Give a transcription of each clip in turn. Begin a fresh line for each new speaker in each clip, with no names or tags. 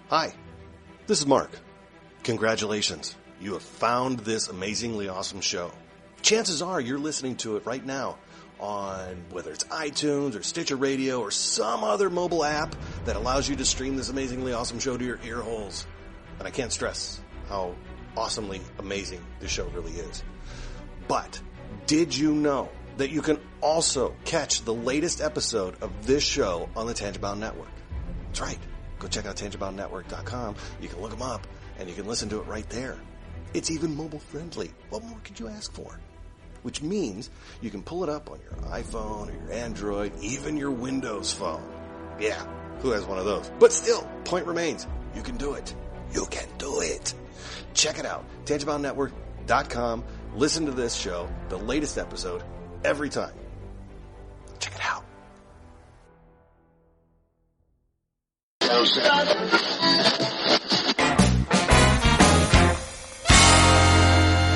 Hi, this is Mark. Congratulations. You have found this amazingly awesome show. Chances are you're listening to it right now on whether it's iTunes or Stitcher Radio or some other mobile app that allows you to stream this amazingly awesome show to your ear holes. And I can't stress how awesomely amazing this show really is. But did you know that you can also catch the latest episode of this show on the Tangibound Network? That's right. Go check out tangiboundnetwork.com. You can look them up and you can listen to it right there. It's even mobile friendly. What more could you ask for? Which means you can pull it up on your iPhone or your Android, even your Windows phone. Yeah, who has one of those? But still, point remains, you can do it. You can do it. Check it out, tangiboundnetwork.com. Listen to this show, the latest episode, every time. Check it out.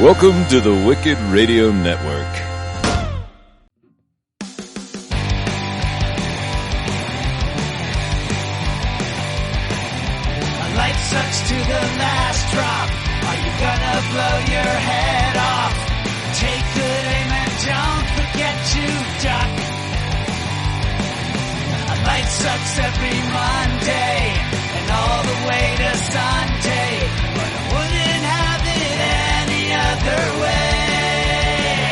Welcome to the Wicked Radio Network.
A light sucks to the last drop. Are you gonna blow your head off? Take good aim and don't forget to duck. A light sucks every Monday and all the way to Sunday, but I wouldn't have it any other way.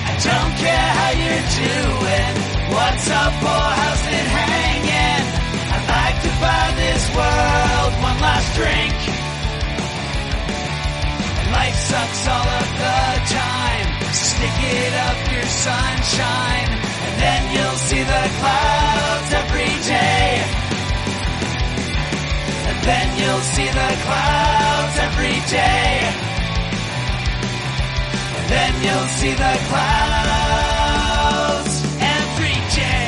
I don't care how you're doing, what's up or how's it hanging. I'd like to buy this world one last drink. And life sucks all of the time, so stick it up your sunshine, and then you'll see the clouds every day. And then you'll see the clouds every day. And then you'll see the clouds every day.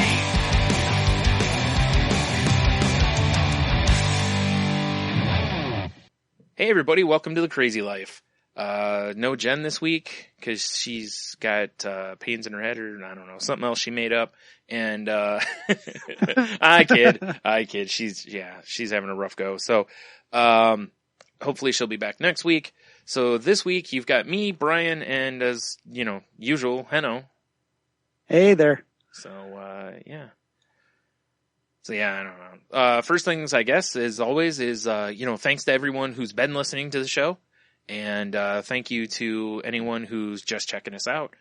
Hey everybody, welcome to The Crazy Life. No Jen this week because she's got pains in her head or I don't know, something else she made up. And I kid. She's having a rough go. So hopefully she'll be back next week. So this week you've got me, Brian, and as you know, usual, Henno.
Hey there.
So yeah. So yeah, I don't know. First things I guess as always is thanks to everyone who's been listening to the show. And thank you to anyone who's just checking us out.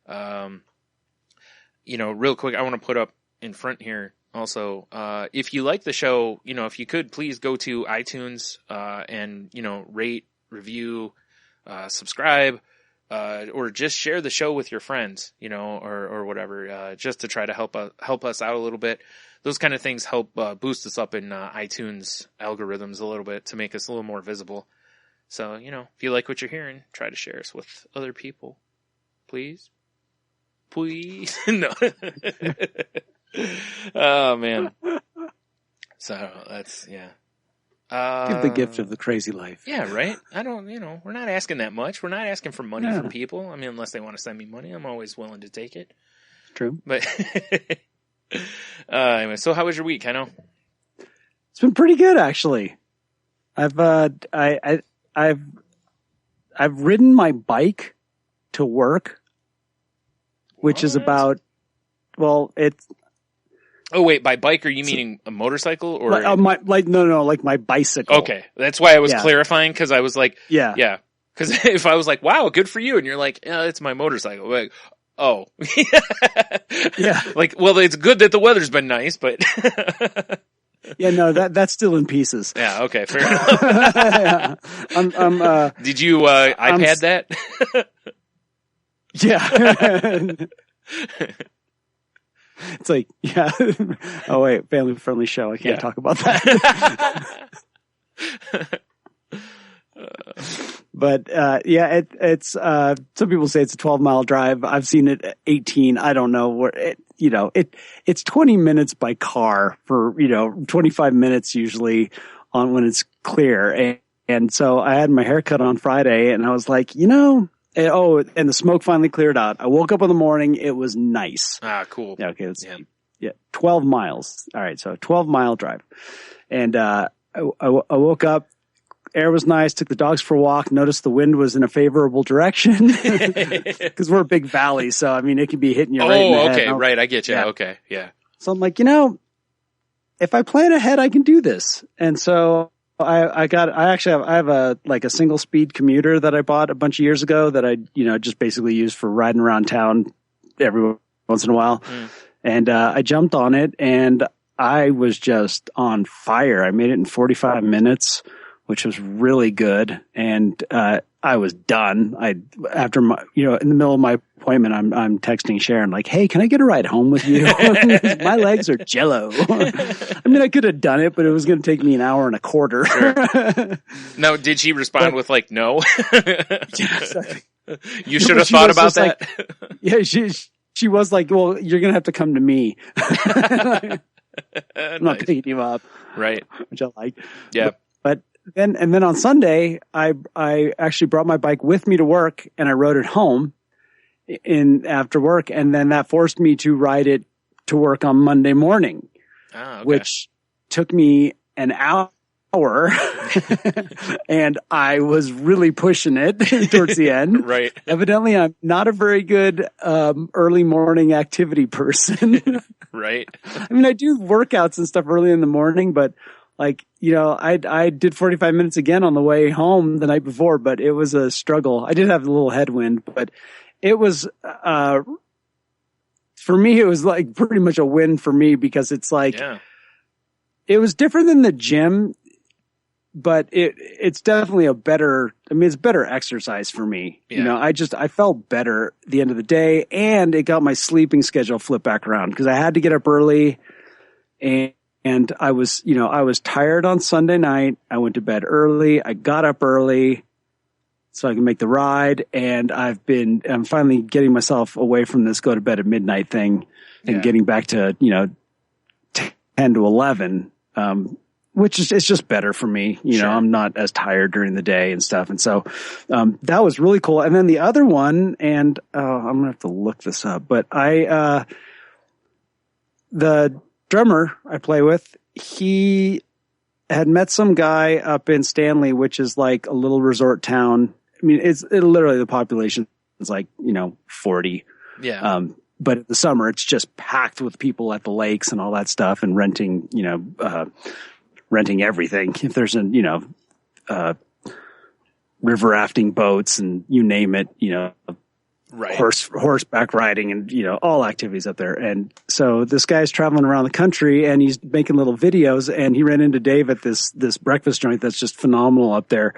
Real quick, I want to put up in front here also, if you like the show, if you could please go to iTunes and, rate, review, subscribe, or just share the show with your friends, or whatever, just to try to help us out a little bit. Those kind of things help boost us up in iTunes algorithms a little bit to make us a little more visible. So, if you like what you're hearing, try to share us with other people. Please. Please. No. Oh, man. So, that's, yeah.
Give the gift of the crazy life.
Yeah, right? I don't, we're not asking that much. We're not asking for money from people. I mean, unless they want to send me money, I'm always willing to take it.
True.
But, anyway, so how was your week, Henno?
It's been pretty good, actually. I've ridden my bike to work, which is about, it's.
Oh wait, by bike are you meaning a motorcycle or?
Like my bicycle.
Okay, that's why I was clarifying because I was like, yeah. Because if I was like, wow, good for you, and you're like, it's my motorcycle, like, oh,
yeah.
Like, well, it's good that the weather's been nice, but.
Yeah, no, that's still in pieces.
Yeah, okay, fair enough.
Yeah.
Did you iPad that?
Yeah. It's like, yeah. Oh wait, family friendly show. I can't talk about that. But it's some people say it's a 12-mile drive. I've seen it at 18. I don't know where it's 20 minutes by car for 25 minutes usually on when it's clear. And so I had my hair cut on Friday, and I was like, and the smoke finally cleared out. I woke up in the morning. It was nice.
Ah, cool.
Yeah, okay. 12 miles. All right. So 12-mile drive. And, I woke up, air was nice, took the dogs for a walk, noticed the wind was in a favorable direction because we're a big valley. So, I mean, it could be hitting you right in the head.
Okay. Right. I get you.
Yeah.
Okay. Yeah.
So I'm like, if I plan ahead, I can do this. And so I have a single speed commuter that I bought a bunch of years ago that I, just basically use for riding around town every once in a while. And, I jumped on it and I was just on fire. I made it in 45 minutes, which was really good. And, I was done. After my, in the middle of my appointment, I'm texting Sharon like, "Hey, can I get a ride home with you? My legs are jello." I mean, I could have done it, but it was going to take me an hour and a quarter.
Sure. Now, did she respond with like, no?
Yes,
you should have thought about that.
Like, yeah, she was like, "Well, you're going to have to come to me. I'm not picking you up."
Right.
Which I like.
Yeah.
But then on Sunday, I actually brought my bike with me to work and I rode it home after work. And then that forced me to ride it to work on Monday morning, which took me an hour. And I was really pushing it towards the end.
Right.
Evidently, I'm not a very good early morning activity person.
Right.
I mean, I do workouts and stuff early in the morning, but like, I did 45 minutes again on the way home the night before, but it was a struggle. I did have a little headwind, but it was, for me, it was like pretty much a win for me because it's like, it was different than the gym, but it's definitely it's better exercise for me.
Yeah.
I felt better at the end of the day and it got my sleeping schedule flipped back around because I had to get up early and I was tired on Sunday night. I went to bed early. I got up early so I can make the ride. And I'm finally getting myself away from this go to bed at midnight thing and getting back to, 10 to 11, which is, it's just better for me.
Sure.
I'm not as tired during the day and stuff. And so, that was really cool. And then the other one, and, I'm going to have to look this up, but the drummer I play with, he had met some guy up in Stanley, which is like a little resort town. I mean, literally the population is like, 40.
Yeah.
But in the summer, it's just packed with people at the lakes and all that stuff and renting everything. If there's river rafting boats and you name it,
right.
horseback riding and, all activities up there. And so this guy's traveling around the country and he's making little videos and he ran into Dave at this breakfast joint that's just phenomenal up there.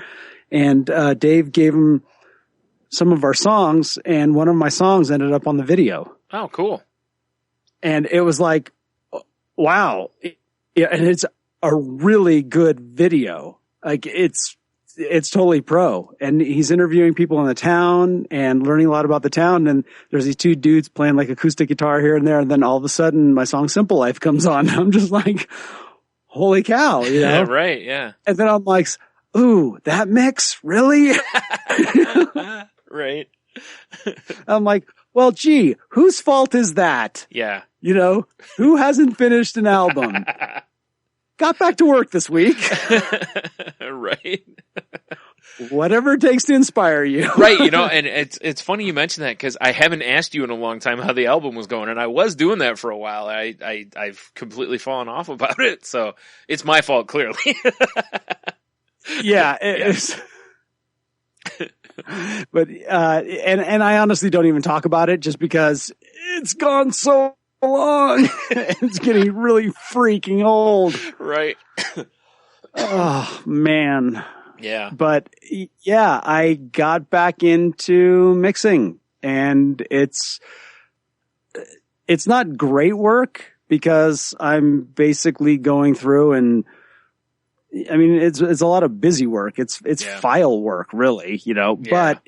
And, Dave gave him some of our songs and one of my songs ended up on the video.
Oh, cool.
And it was like, wow. Yeah. And it's a really good video. Like it's totally pro. And he's interviewing people in the town and learning a lot about the town. And there's these two dudes playing like acoustic guitar here and there. And then all of a sudden my song Simple Life comes on. I'm just like, holy cow,
Yeah, right. Yeah.
And then I'm like, ooh, that mix? Really?
Right.
I'm like, well, gee, whose fault is that?
Yeah.
Who hasn't finished an album? Got back to work this week.
Right.
Whatever it takes to inspire you.
Right. And it's funny you mention that because I haven't asked you in a long time how the album was going. And I was doing that for a while. I've completely fallen off about it. So it's my fault, clearly.
Yeah. It's, but, and I honestly don't even talk about it just because it's gone so long. It's getting really freaking old.
Right.
Oh, man.
Yeah.
But yeah, I got back into mixing and it's not great work because I'm basically going through and I mean, it's a lot of busy work. It's file work really, but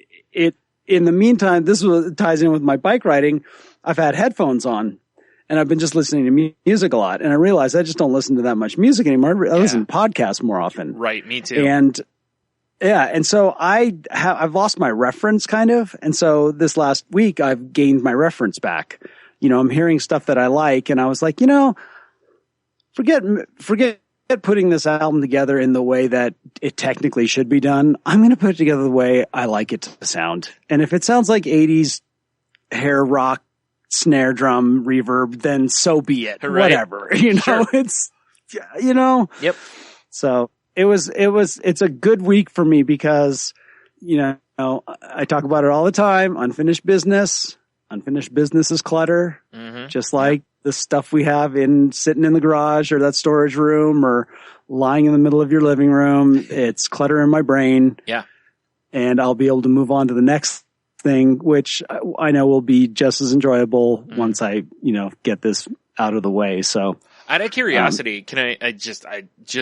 in the meantime, this ties in with my bike riding. I've had headphones on and I've been just listening to music a lot. And I realized I just don't listen to that much music anymore. I listen to podcasts more often.
Right. Me too.
And so I've lost my reference kind of. And so this last week I've gained my reference back. I'm hearing stuff that I like and I was like, forget putting this album together in the way that it technically should be done. I'm going to put it together the way I like it to sound. And if it sounds like 80s hair rock, snare drum, reverb, then so be it.
Right.
Whatever. You know,
Sure.
it's, you know.
Yep.
So it's a good week for me because, you know, I talk about it all the time. Unfinished business is clutter.
Mm-hmm.
Just like the stuff we have sitting in the garage or that storage room or lying in the middle of your living room. It's clutter in my brain.
Yeah.
And I'll be able to move on to the next thing, which I know will be just as enjoyable once I, you know, get this out of the way. So
out of curiosity, can I just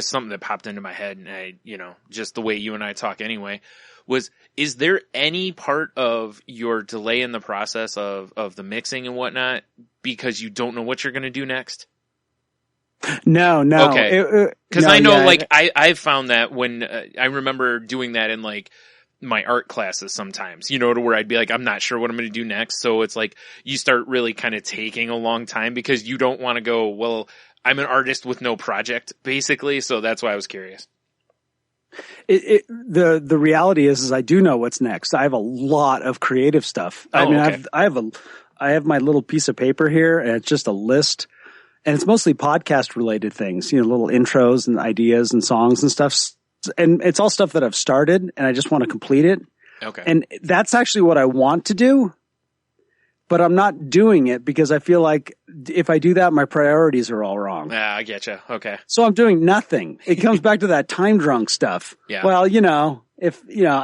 something that popped into my head, and you know, just the way you and I talk anyway, is there any part of your delay in the process of the mixing and whatnot because you don't know what you're going to do next?
No.
Okay. Because I know, like, I've found that when I remember doing that in like my art classes sometimes, you know, to where I'd be like, I'm not sure what I'm going to do next. So it's like you start really kind of taking a long time because you don't want to go, well, I'm an artist with no project, basically. So that's why I was curious.
The reality is I do know what's next. I have a lot of creative stuff.
Okay.
I have my little piece of paper here, and it's just a list, and it's mostly podcast related things, you know, little intros and ideas and songs and stuff. And it's all stuff that I've started and I just want to complete it.
Okay.
And that's actually what I want to do, but I'm not doing it because I feel like if I do that, my priorities are all wrong.
Yeah, I getcha. Okay.
So I'm doing nothing. It comes back to that time drunk stuff.
Yeah.
Well, you know, if, you know,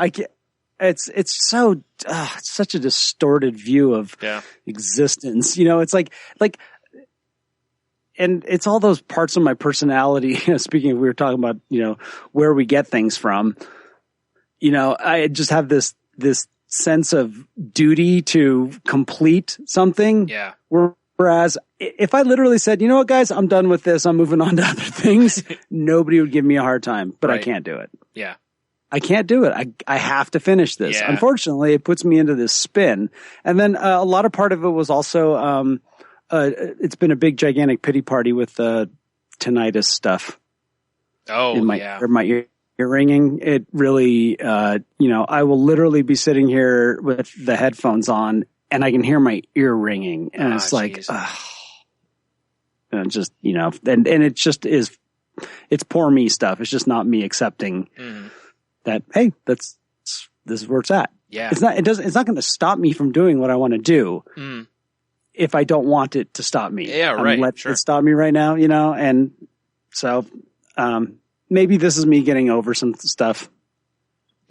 it's such a distorted view of existence. You know, it's like, and it's all those parts of my personality. Speaking of, we were talking about, you know, where we get things from, you know, I just have this sense of duty to complete something.
Yeah.
Whereas if I literally said, you know what, guys, I'm done with this, I'm moving on to other things, nobody would give me a hard time, but
Right.
I can't do it.
Yeah.
I can't do it. I have to finish this.
Yeah.
Unfortunately, it puts me into this spin. And then a lot of part of it was also, it's been a big, gigantic pity party with tinnitus stuff.
Oh,
in my,
yeah.
or my ear ringing. It really, you know, I will literally be sitting here with the headphones on and I can hear my ear ringing. And it's like,
geez.
and just, you know, and it just is, it's poor me stuff. It's just not me accepting that, hey, this is where it's at.
Yeah.
It's not going to stop me from doing what I want to do. If I don't want it to stop me.
Yeah, right.
Let
Sure.
it stop me right now, you know? And so, maybe this is me getting over some stuff,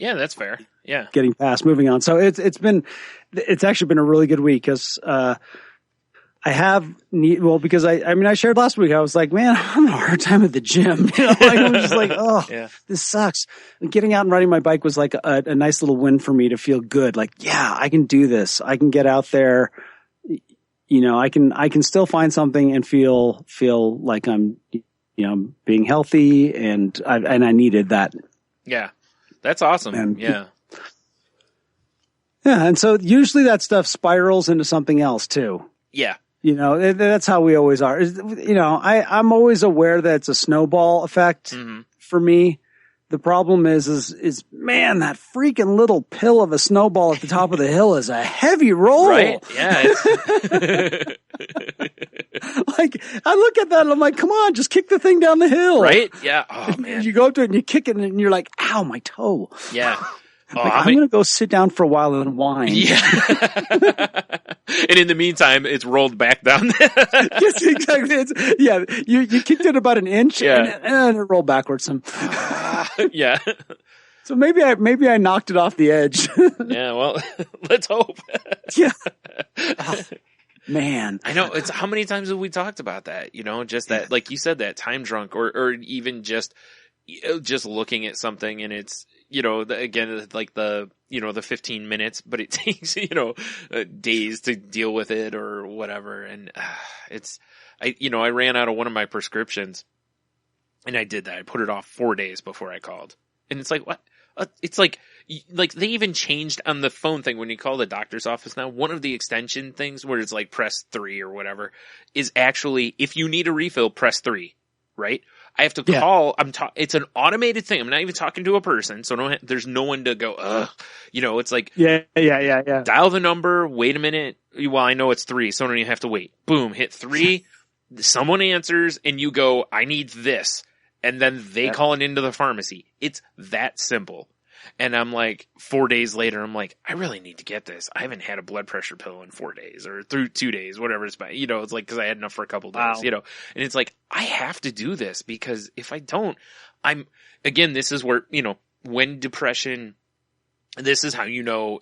Yeah, that's fair. Yeah.
getting past, moving on. So it's actually been a really good week because, because I shared last week, I was like, man, I'm having a hard time at the gym. You know, like, I was just like, oh,
Yeah.
this sucks. And getting out and riding my bike was like a nice little win for me to feel good. Like, yeah, I can do this. I can get out there. You know, I can still find something and feel like I'm, you know, being healthy and I needed that.
Yeah. That's awesome.
And-
yeah.
Yeah. And so usually that stuff spirals into something else too.
Yeah.
You know, that's how we always are. You know, I'm always aware that it's a snowball effect for me. The problem is man, that freaking little pill of a snowball at the top of the hill is a heavy roll.
Right. Yeah.
Like, I look at that and I'm like, come on, just kick the thing down the hill.
Right. Yeah. Oh man.
You go up to it and you kick it and you're like, ow, my toe.
Yeah. Oh,
Like, I'm going to go sit down for a while and whine.
Yeah. And in the meantime, it's rolled back down.
Yes, exactly. You kicked it about an inch and it rolled backwards some.
Yeah.
So maybe I knocked it off the edge.
Yeah. Well, let's hope.
Yeah. Oh, man.
I know. It's how many times have we talked about that? You know, just that, like you said, that time drunk or even just looking at something and it's, you know, again, like the 15 minutes, but it takes, you know, days to deal with it or whatever. And I ran out of one of my prescriptions and I did that. I put it off 4 days before I called. And it's like, what? It's like they even changed on the phone thing when you call the doctor's office now. One of the extension things where it's like press 3 or whatever is actually, if you need a refill, press 3. right? I have to call. It's an automated thing. I'm not even talking to a person, so there's no one to go. Ugh, it's like
Yeah.
dial the number. Wait a minute. Well, I know it's 3, so I don't even have to wait. Boom, hit 3. Someone answers, and you go, "I need this," and then they call it into the pharmacy. It's that simple. And I'm like, 4 days later, I'm like, I really need to get this. I haven't had a blood pressure pill in 4 days or through 2 days, whatever it's by, it's like, cause I had enough for a couple days, and it's like, I have to do this because if I don't, this is where, when depression, this is how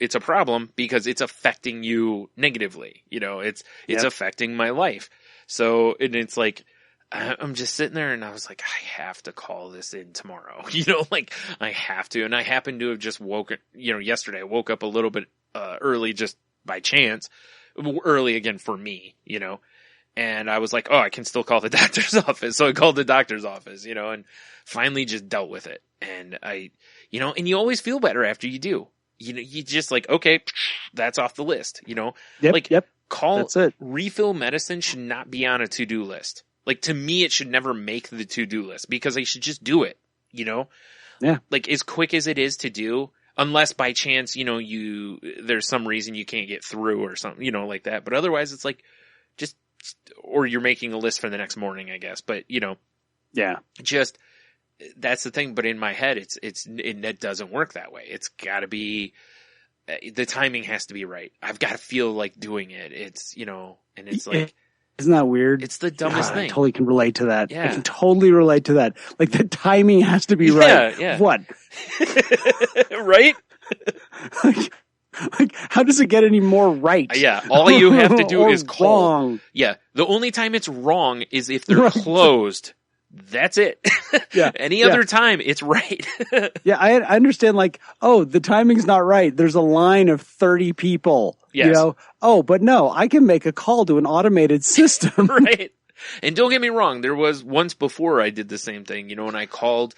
it's a problem because it's affecting you negatively. It's affecting my life. So, and it's like, I'm just sitting there and I was like, I have to call this in tomorrow, like I have to. And I happened to have just woken, yesterday I woke up a little bit, early just by chance, early again for me, and I was like, oh, I can still call the doctor's office. So I called the doctor's office, and finally just dealt with it. And and you always feel better after you do, you just like, okay, that's off the list, call,
that's it.
Refill medicine should not be on a to-do list. Like, to me, it should never make the to-do list because I should just do it,
Yeah.
Like, as quick as it is to do, unless by chance, there's some reason you can't get through or something, like that. But otherwise, it's like, or you're making a list for the next morning, I guess. But, that's the thing. But in my head, it doesn't work that way. It's got to be, the timing has to be right. I've got to feel like doing it. It's, and it's like,
isn't that weird?
It's the dumbest thing.
I totally can relate to that.
Yeah.
I can totally relate to that. Like, the timing has to be right.
Yeah.
What?
Right?
like, how does it get any more right?
Yeah. All you have to do is call.
Wrong.
Yeah. The only time it's wrong is if they're closed. That's it.
Yeah.
Any other time, it's right.
Yeah, I understand, like, oh, the timing's not right. There's a line of 30 people.
Yes.
Oh, but no, I can make a call to an automated system.
Right. And don't get me wrong, there was once before I did the same thing, and I called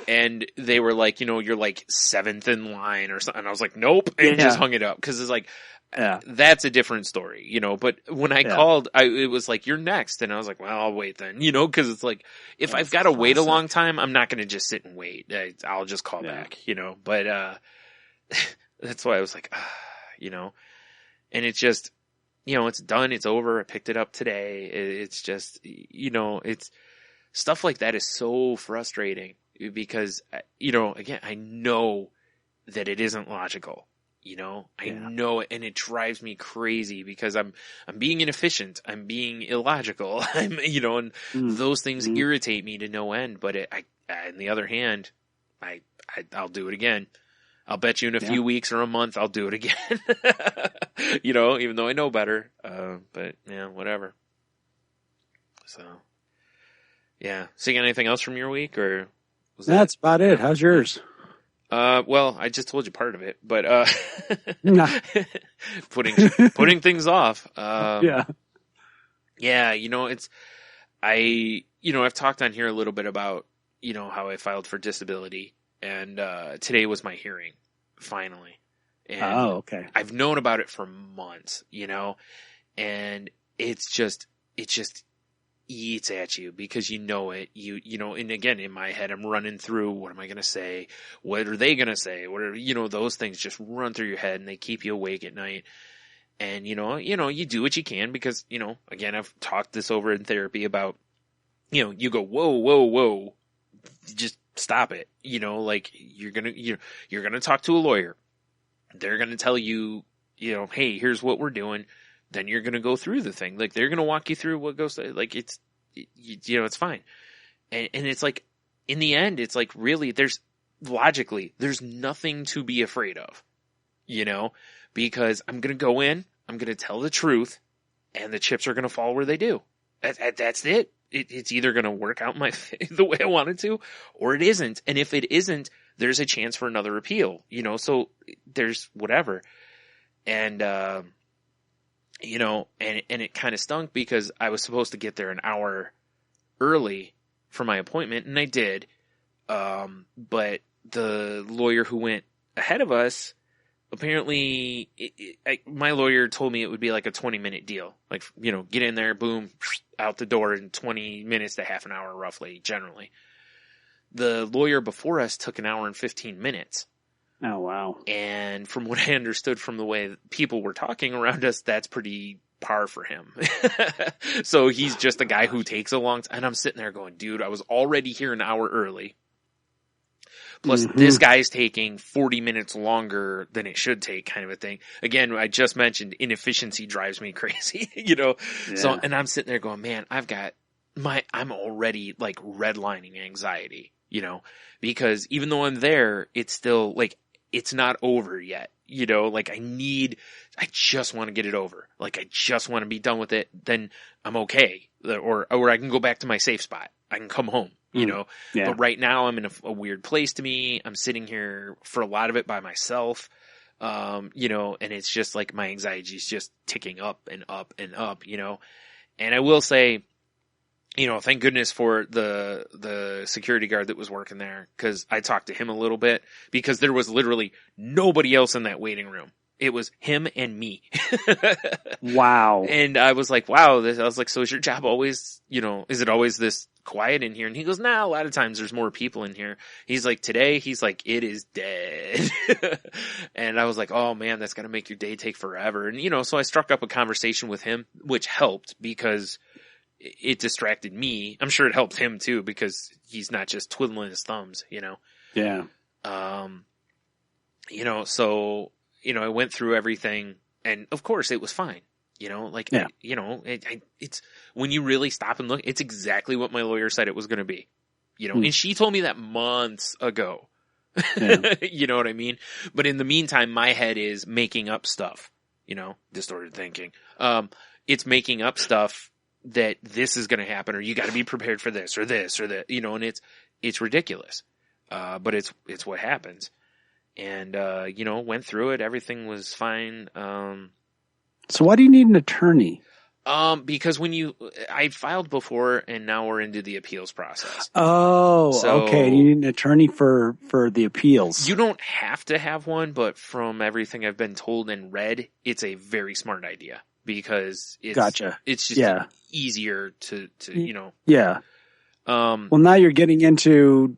and they were like, you're like 7th in line or something. And I was like, nope, and just hung it up. Cause it's like, that's a different story, but when I called, it was like, you're next. And I was like, well, I'll wait then, cause it's like, if I've got to wait a long time, I'm not going to just sit and wait. I'll just call back, but, that's why I was like, and it's just, it's done. It's over. I picked it up today. It's just, it's stuff like that is so frustrating because, again, I know that it isn't logical. I know it, and it drives me crazy because I'm being inefficient. I'm being illogical. And those things irritate me to no end. But on the other hand, I'll do it again. I'll bet you in a few weeks or a month, I'll do it again. Even though I know better. But yeah, whatever. So, yeah. So you got anything else from your week, or
that's about it? How's yours?
Well, I just told you part of it, but, putting things off.
Yeah,
I've talked on here a little bit about, how I filed for disability, and, today was my hearing, finally. And
okay.
I've known about it for months, and it just eats at you because it, and again, in my head, I'm running through, what am I going to say? What are they going to say? What are, those things just run through your head and they keep you awake at night. And, you do what you can because, again, I've talked this over in therapy about, you go, whoa, just stop it. Like you're going to talk to a lawyer. They're going to tell you, hey, here's what we're doing. Then you're going to go through the thing. Like, they're going to walk you through what goes, like, it's fine. And it's like, in the end, it's like, really, there's nothing to be afraid of, because I'm going to go in, I'm going to tell the truth, and the chips are going to fall where they do. That's it. It's either going to work out the way I want it to, or it isn't. And if it isn't, there's a chance for another appeal, so there's whatever. And, and it kind of stunk because I was supposed to get there an hour early for my appointment, and I did. But the lawyer who went ahead of us, apparently my lawyer told me it would be like a 20-minute deal. Like, get in there, boom, out the door in 20 minutes to half an hour, roughly, generally. The lawyer before us took an hour and 15 minutes.
Oh, wow.
And from what I understood from the way people were talking around us, that's pretty par for him. So he's just a guy who takes a long time. And I'm sitting there going, dude, I was already here an hour early. Plus, this guy's taking 40 minutes longer than it should take, kind of a thing. Again, I just mentioned inefficiency drives me crazy, Yeah. So, and I'm sitting there going, man, I'm already like redlining anxiety, because even though I'm there, it's still like, it's not over yet, like I just want to get it over. Like, I just want to be done with it. Then I'm okay. Or I can go back to my safe spot. I can come home.
Yeah.
But right now I'm in a weird place to me. I'm sitting here for a lot of it by myself. And it's just like my anxiety is just ticking up and up and up, and I will say, thank goodness for the security guard that was working there. 'Cause I talked to him a little bit because there was literally nobody else in that waiting room. It was him and me.
Wow.
And I was like, wow, I was like, so is your job always, is it always this quiet in here? And he goes, nah, a lot of times there's more people in here. He's like, today, he's like, it is dead. And I was like, oh man, that's going to make your day take forever. And, so I struck up a conversation with him, which helped because it distracted me. I'm sure it helped him too, because he's not just twiddling his thumbs,
Yeah.
So, I went through everything and of course it was fine. It's when you really stop and look, it's exactly what my lawyer said it was going to be, and she told me that months ago. Yeah. You know what I mean? But in the meantime, my head is making up stuff, distorted thinking. It's making up stuff that this is going to happen, or you got to be prepared for this or that, and it's ridiculous. But it's what happens. And, went through it. Everything was fine.
So why do you need an attorney?
Because I filed before and now we're into the appeals process.
Oh,
so,
okay. You need an attorney for the appeals.
You don't have to have one, but from everything I've been told and read, it's a very smart idea because it's just easier to.
Yeah. Well, now you're getting into,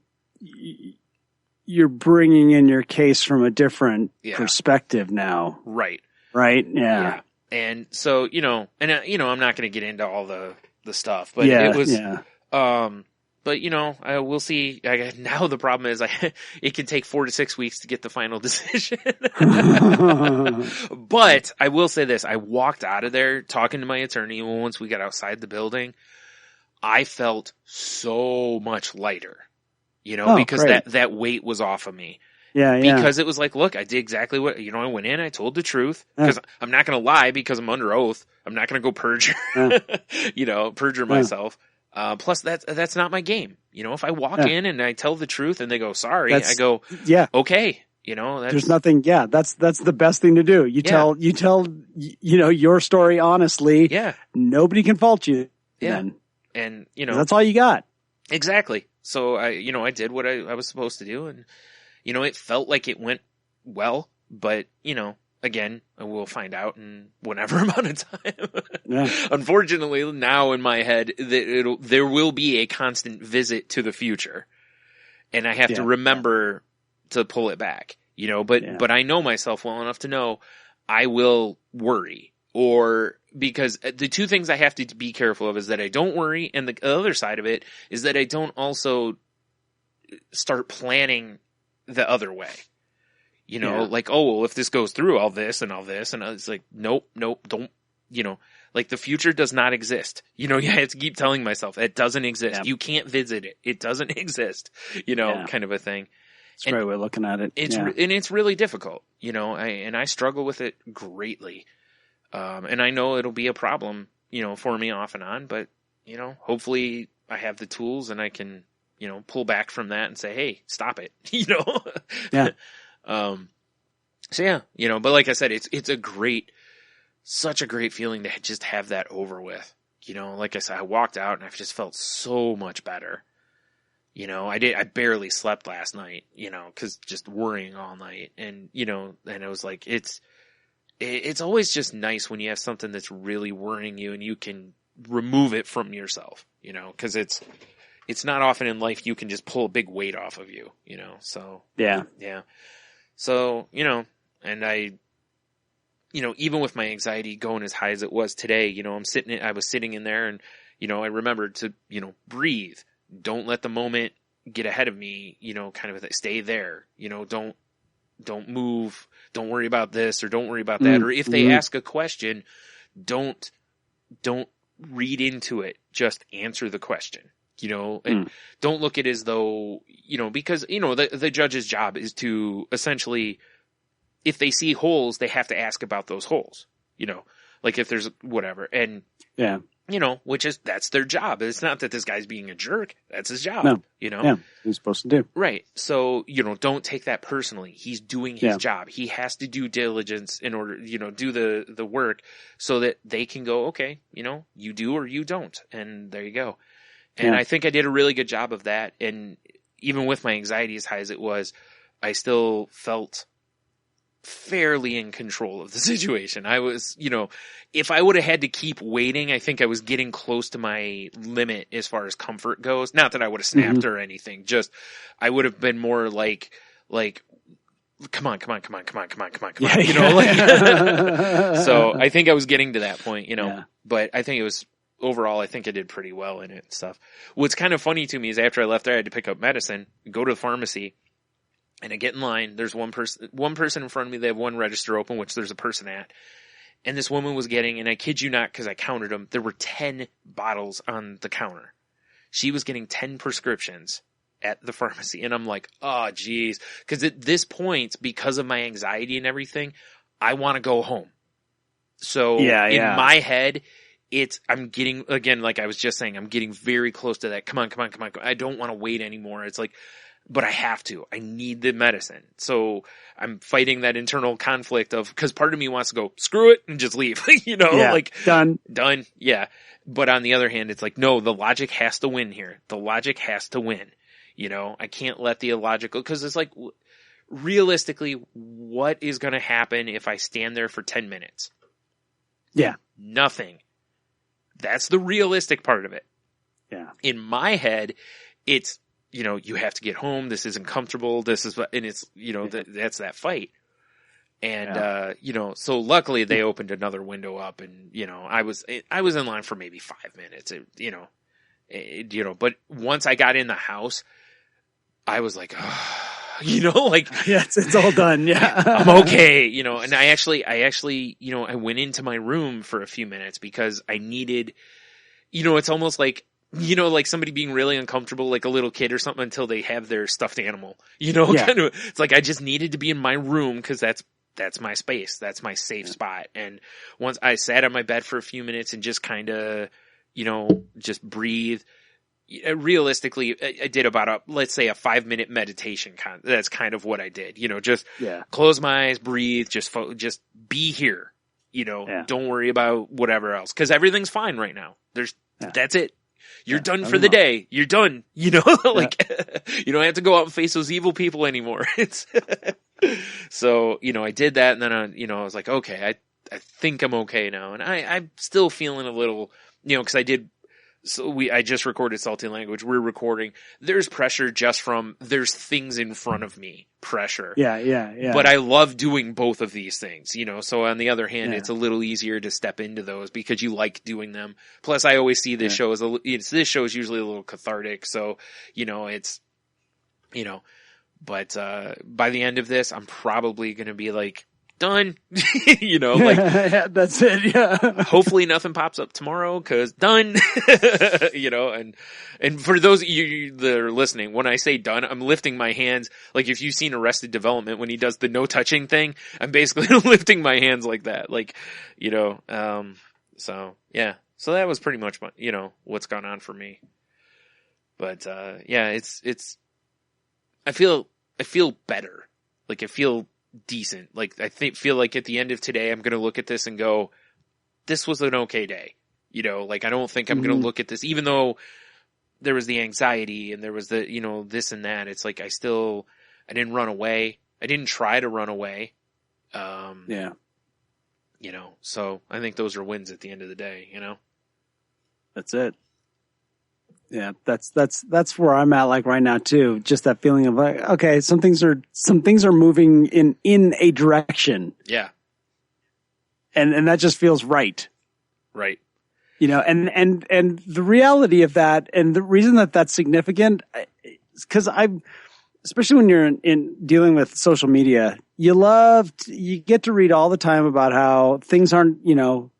you're bringing in your case from a different perspective now.
Right.
Right. Yeah.
And so, I'm not going to get into all the stuff, but it was, but we'll see. Now the problem is it can take 4 to 6 weeks to get the final decision. But I will say this. I walked out of there talking to my attorney. Once we got outside the building, I felt so much lighter, because that weight was off of me.
Yeah.
Because it was like, look, I did exactly what, I went in, I told the truth, because I'm not going to lie because I'm under oath. I'm not going to go perjure, perjure myself. Plus that's not my game. If I walk in and I tell the truth and they go, sorry, I go, okay.
There's nothing. Yeah. That's the best thing to do. You tell, your story honestly.
Yeah.
Nobody can fault you.
Yeah.
Then.
And,
that's all you got.
Exactly. So I did what I was supposed to do, and, it felt like it went well, but, again, we'll find out in whatever amount of time.
Yeah.
Unfortunately, now in my head, there will be a constant visit to the future, and I have to remember to pull it back, but I know myself well enough to know I will worry, because the two things I have to be careful of is that I don't worry, and the other side of it is that I don't also start planning the other way. Like, oh, well, if this goes through, all this, and it's like, nope, don't, like the future does not exist. You have to keep telling myself it doesn't exist. Yep. You can't visit it. It doesn't exist, kind of a thing.
It's a great way of looking at it.
And it's really difficult, I struggle with it greatly. And I know it'll be a problem, for me off and on, but, hopefully I have the tools and I can, pull back from that and say, hey, stop it,
Yeah.
So yeah, but like I said, it's such a great feeling to just have that over with, like I said, I walked out and I've just felt so much better. You know, I barely slept last night, you know, cause just worrying all night. And, you know, and I was like, it's always just nice when you have something that's really worrying you and you can remove it from yourself, you know, cause it's not often in life you can just pull a big weight off of you, you know, so.
Yeah.
Yeah. So, you know, and you know, even with my anxiety going as high as it was today, you know, I was sitting in there and, you know, I remembered to, you know, breathe. Don't let the moment get ahead of me, you know, kind of stay there, you know, don't move, don't worry about this or don't worry about that. Or if they ask a question, don't read into it, just answer the question, you know, and don't look at it as though, you know, because, you know, the judge's job is to essentially, if they see holes, they have to ask about those holes, you know, like if there's whatever. And,
yeah,
you know, that's their job. It's not that this guy's being a jerk. That's his job,
no.
You know?
Yeah, he's supposed to do.
Right. So, you know, don't take that personally. He's doing his job. He has to do diligence in order, you know, do the work so that they can go, okay, you know, you do or you don't. And there you go. And I think I did a really good job of that. And even with my anxiety as high as it was, I still felt fairly in control of the situation. I was, you know, if I would have had to keep waiting, I think I was getting close to my limit as far as comfort goes. Not that I would have snapped or anything, just I would have been more like come on.
Yeah,
you know, like, so I think I was getting to that point, you know, but I think it was overall, I think I did pretty well in it and stuff. What's kind of funny to me is after I left there, I had to pick up medicine, go to the pharmacy, and I get in line. There's one person in front of me. They have one register open, which there's a person at. And this woman was getting, and I kid you not, because I counted them, there were 10 bottles on the counter. She was getting 10 prescriptions at the pharmacy. And I'm like, oh, geez. Because at this point, because of my anxiety and everything, I want to go home. So in my head, I'm getting, again, like I was just saying, I'm getting very close to that. Come on. I don't want to wait anymore. It's like, but I have to. I need the medicine. So I'm fighting that internal conflict of, because part of me wants to go, screw it, and just leave. You know, like
done.
Yeah. But on the other hand, it's like, no, the logic has to win here. The logic has to win. You know, I can't let the illogical, because it's like, realistically, what is going to happen if I stand there for 10 minutes?
Yeah.
Nothing. That's the realistic part of it.
Yeah.
In my head, it's, you know, you have to get home. This isn't comfortable. This is, and it's, you know, that's that fight. And, you know, so luckily they opened another window up, and, you know, I was in line for maybe 5 minutes, you know, but once I got in the house, I was like, oh, you know, like,
yeah, it's all done. Yeah.
I'm okay. You know, and I actually, you know, I went into my room for a few minutes because I needed, you know, it's almost like, you know, like somebody being really uncomfortable, like a little kid or something, until they have their stuffed animal, you know, kind of, it's like, I just needed to be in my room because that's my space. That's my safe spot. And once I sat on my bed for a few minutes and just kind of, you know, just breathe. Realistically, I did about let's say a 5-minute meditation. That's kind of what I did, you know, just close my eyes, breathe, just be here, you know, don't worry about whatever else. 'Cause everything's fine right now. That's it. You're done for the day. You're done. You know, like you don't have to go out and face those evil people anymore. It's so, you know, I did that, and then you know, I was like, okay, I think I'm okay now, and I'm still feeling a little, you know, because I just recorded Salty Language. We're recording. There's pressure just from there's things in front of me. Pressure.
Yeah.
But I love doing both of these things, you know. So on the other hand, it's a little easier to step into those because you like doing them. Plus, I always see this show as this show is usually a little cathartic. So, you know, it's, you know, but by the end of this, I'm probably going to be like, done, you know, like
that's it. Yeah.
Hopefully nothing pops up tomorrow, 'cause done, you know, and for those of you that are listening, when I say done, I'm lifting my hands. Like if you've seen Arrested Development, when he does the no touching thing, I'm basically lifting my hands like that. Like, you know, so yeah, so that was pretty much you know, what's gone on for me. But, yeah, it's, I feel better. Like I feel decent. Like I feel like at the end of today, I'm going to look at this and go, this was an okay day. You know, like I don't think I'm going to look at this, even though the anxiety and there was the, this and that. It's like, I didn't run away. I didn't try to run away.
Yeah.
So I think those are wins at the end of the day,
That's it. Yeah, that's where I'm at like right now too. Just that feeling of like, okay, some things are moving in a direction.
Yeah.
And that just feels right.
Right.
And the reality of that and the reason that that's significant is because especially when you're in dealing with social media, you get to read all the time about how things aren't,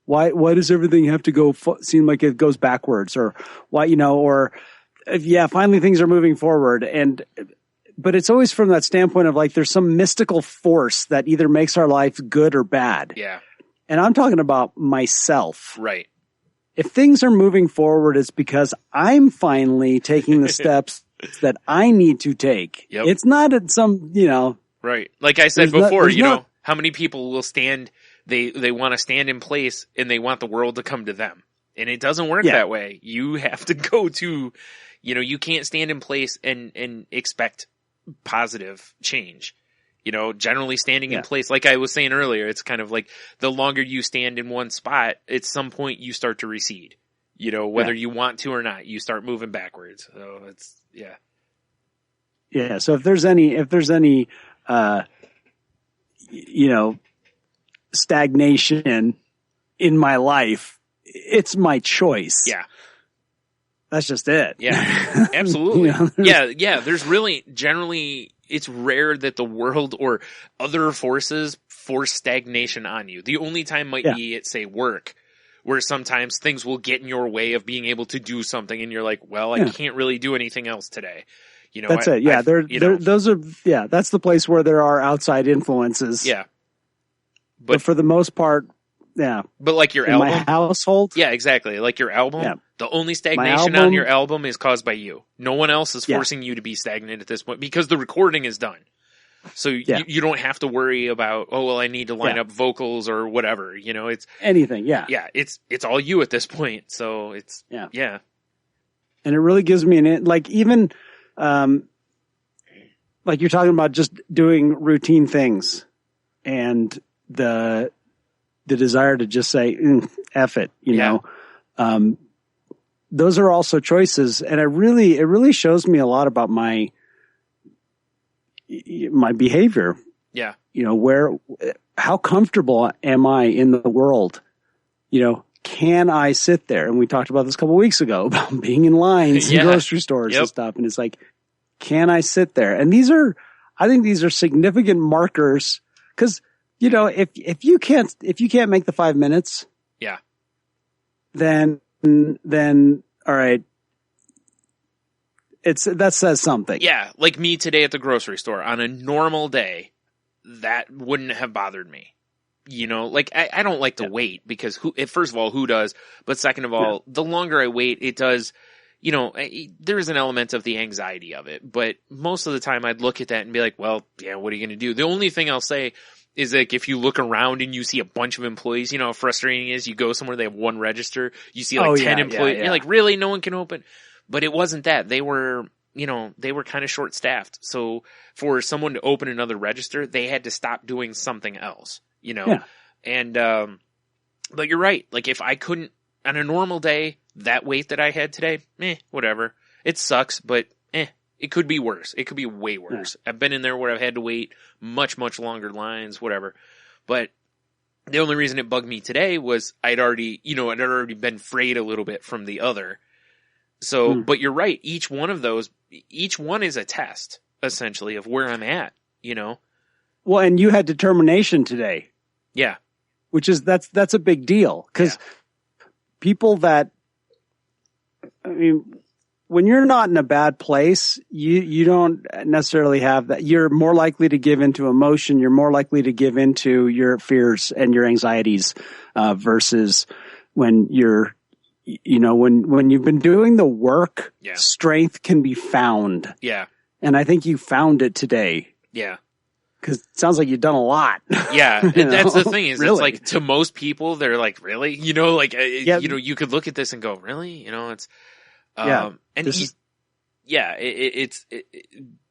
why does everything have to seem like it goes backwards or why, finally things are moving forward. But it's always from that standpoint of like, there's some mystical force that either makes our life good or bad.
Yeah.
And I'm talking about myself.
Right.
If things are moving forward, it's because I'm finally taking the steps that I need to take.
Yep.
It's not at some,
Right. Like I said before, how many people will stand, they want to stand in place and they want the world to come to them. And it doesn't work that way. You have to go to, you can't stand in place and expect positive change. Generally standing in place, like I was saying earlier, it's kind of like the longer you stand in one spot, at some point you start to recede. Whether you want to or not, you start moving backwards. So it's, yeah.
Yeah. So if there's any, stagnation in my life, it's my choice.
Yeah.
That's just it.
Yeah, absolutely. Yeah. There's really, generally, it's rare that the world or other forces force stagnation on you. The only time might be at, say, work, where sometimes things will get in your way of being able to do something and you're like, well, I can't really do anything else today.
That's it. Yeah. That's the place where there are outside influences.
Yeah.
But for the most part, yeah.
But like your
in
album.
My household.
Yeah, exactly. Like your album.
Yeah.
The only stagnation on your album is caused by you. No one else is forcing you to be stagnant at this point because the recording is done. So you don't have to worry about, I need to line up vocals or whatever. It's
anything. Yeah.
Yeah. It's all you at this point. So it's, yeah.
And it really gives me even, like you're talking about just doing routine things and the desire to just say, F it, know, those are also choices. And it really shows me a lot about my behavior.
Yeah.
How comfortable am I in the world? Can I sit there? And we talked about this a couple of weeks ago about being in lines in grocery stores and stuff. And it's like, can I sit there? And I think these are significant markers because, if you can't make the 5 minutes, then all right. That says something.
Yeah. Like me today at the grocery store on a normal day, that wouldn't have bothered me. I don't like to wait because first of all, who does? But second of all, the longer I wait, it does, there is an element of the anxiety of it. But most of the time I'd look at that and be like, well, yeah, what are you going to do? The only thing I'll say is like, if you look around and you see a bunch of employees, how frustrating it is. You go somewhere, they have one register, you see 10 employees. You're like, really? No one can open. But it wasn't that. They were kind of short staffed. So for someone to open another register, they had to stop doing something else, and, but you're right. Like if I couldn't on a normal day, that wait that I had today, whatever. It sucks, but it could be worse. It could be way worse. I've been in there where I've had to wait much, much longer lines, whatever. But the only reason it bugged me today was I'd already been frayed a little bit from the other. So, but you're right. Each one is a test, essentially, of where I'm at,
Well, and you had determination today.
Yeah.
Which is, that's a big deal. Because people when you're not in a bad place, you don't necessarily have that. You're more likely to give into emotion. You're more likely to give into your fears and your anxieties, versus when you're, when you've been doing the work, strength can be found.
Yeah.
And I think you found it today.
Yeah.
Cause it sounds like you've done a lot.
Yeah. And that's the thing is, really? It's like to most people, they're like, really? You could look at this and go, really? It's,
and
this is yeah,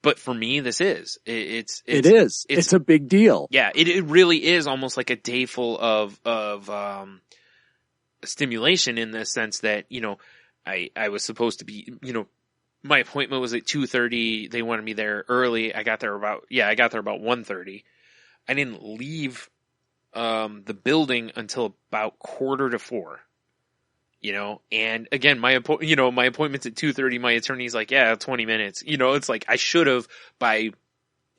but for me, this is,
it's a big deal.
Yeah, it really is almost like a day full of stimulation in the sense that, you know, I was supposed to be, you know, my appointment was at 2:30. They wanted me there early. I got there about 1:30. I didn't leave, the building until about 3:45. You know, and again, my appointment's at 2:30. My attorney's like, yeah, 20 minutes. You know, it's like I should have by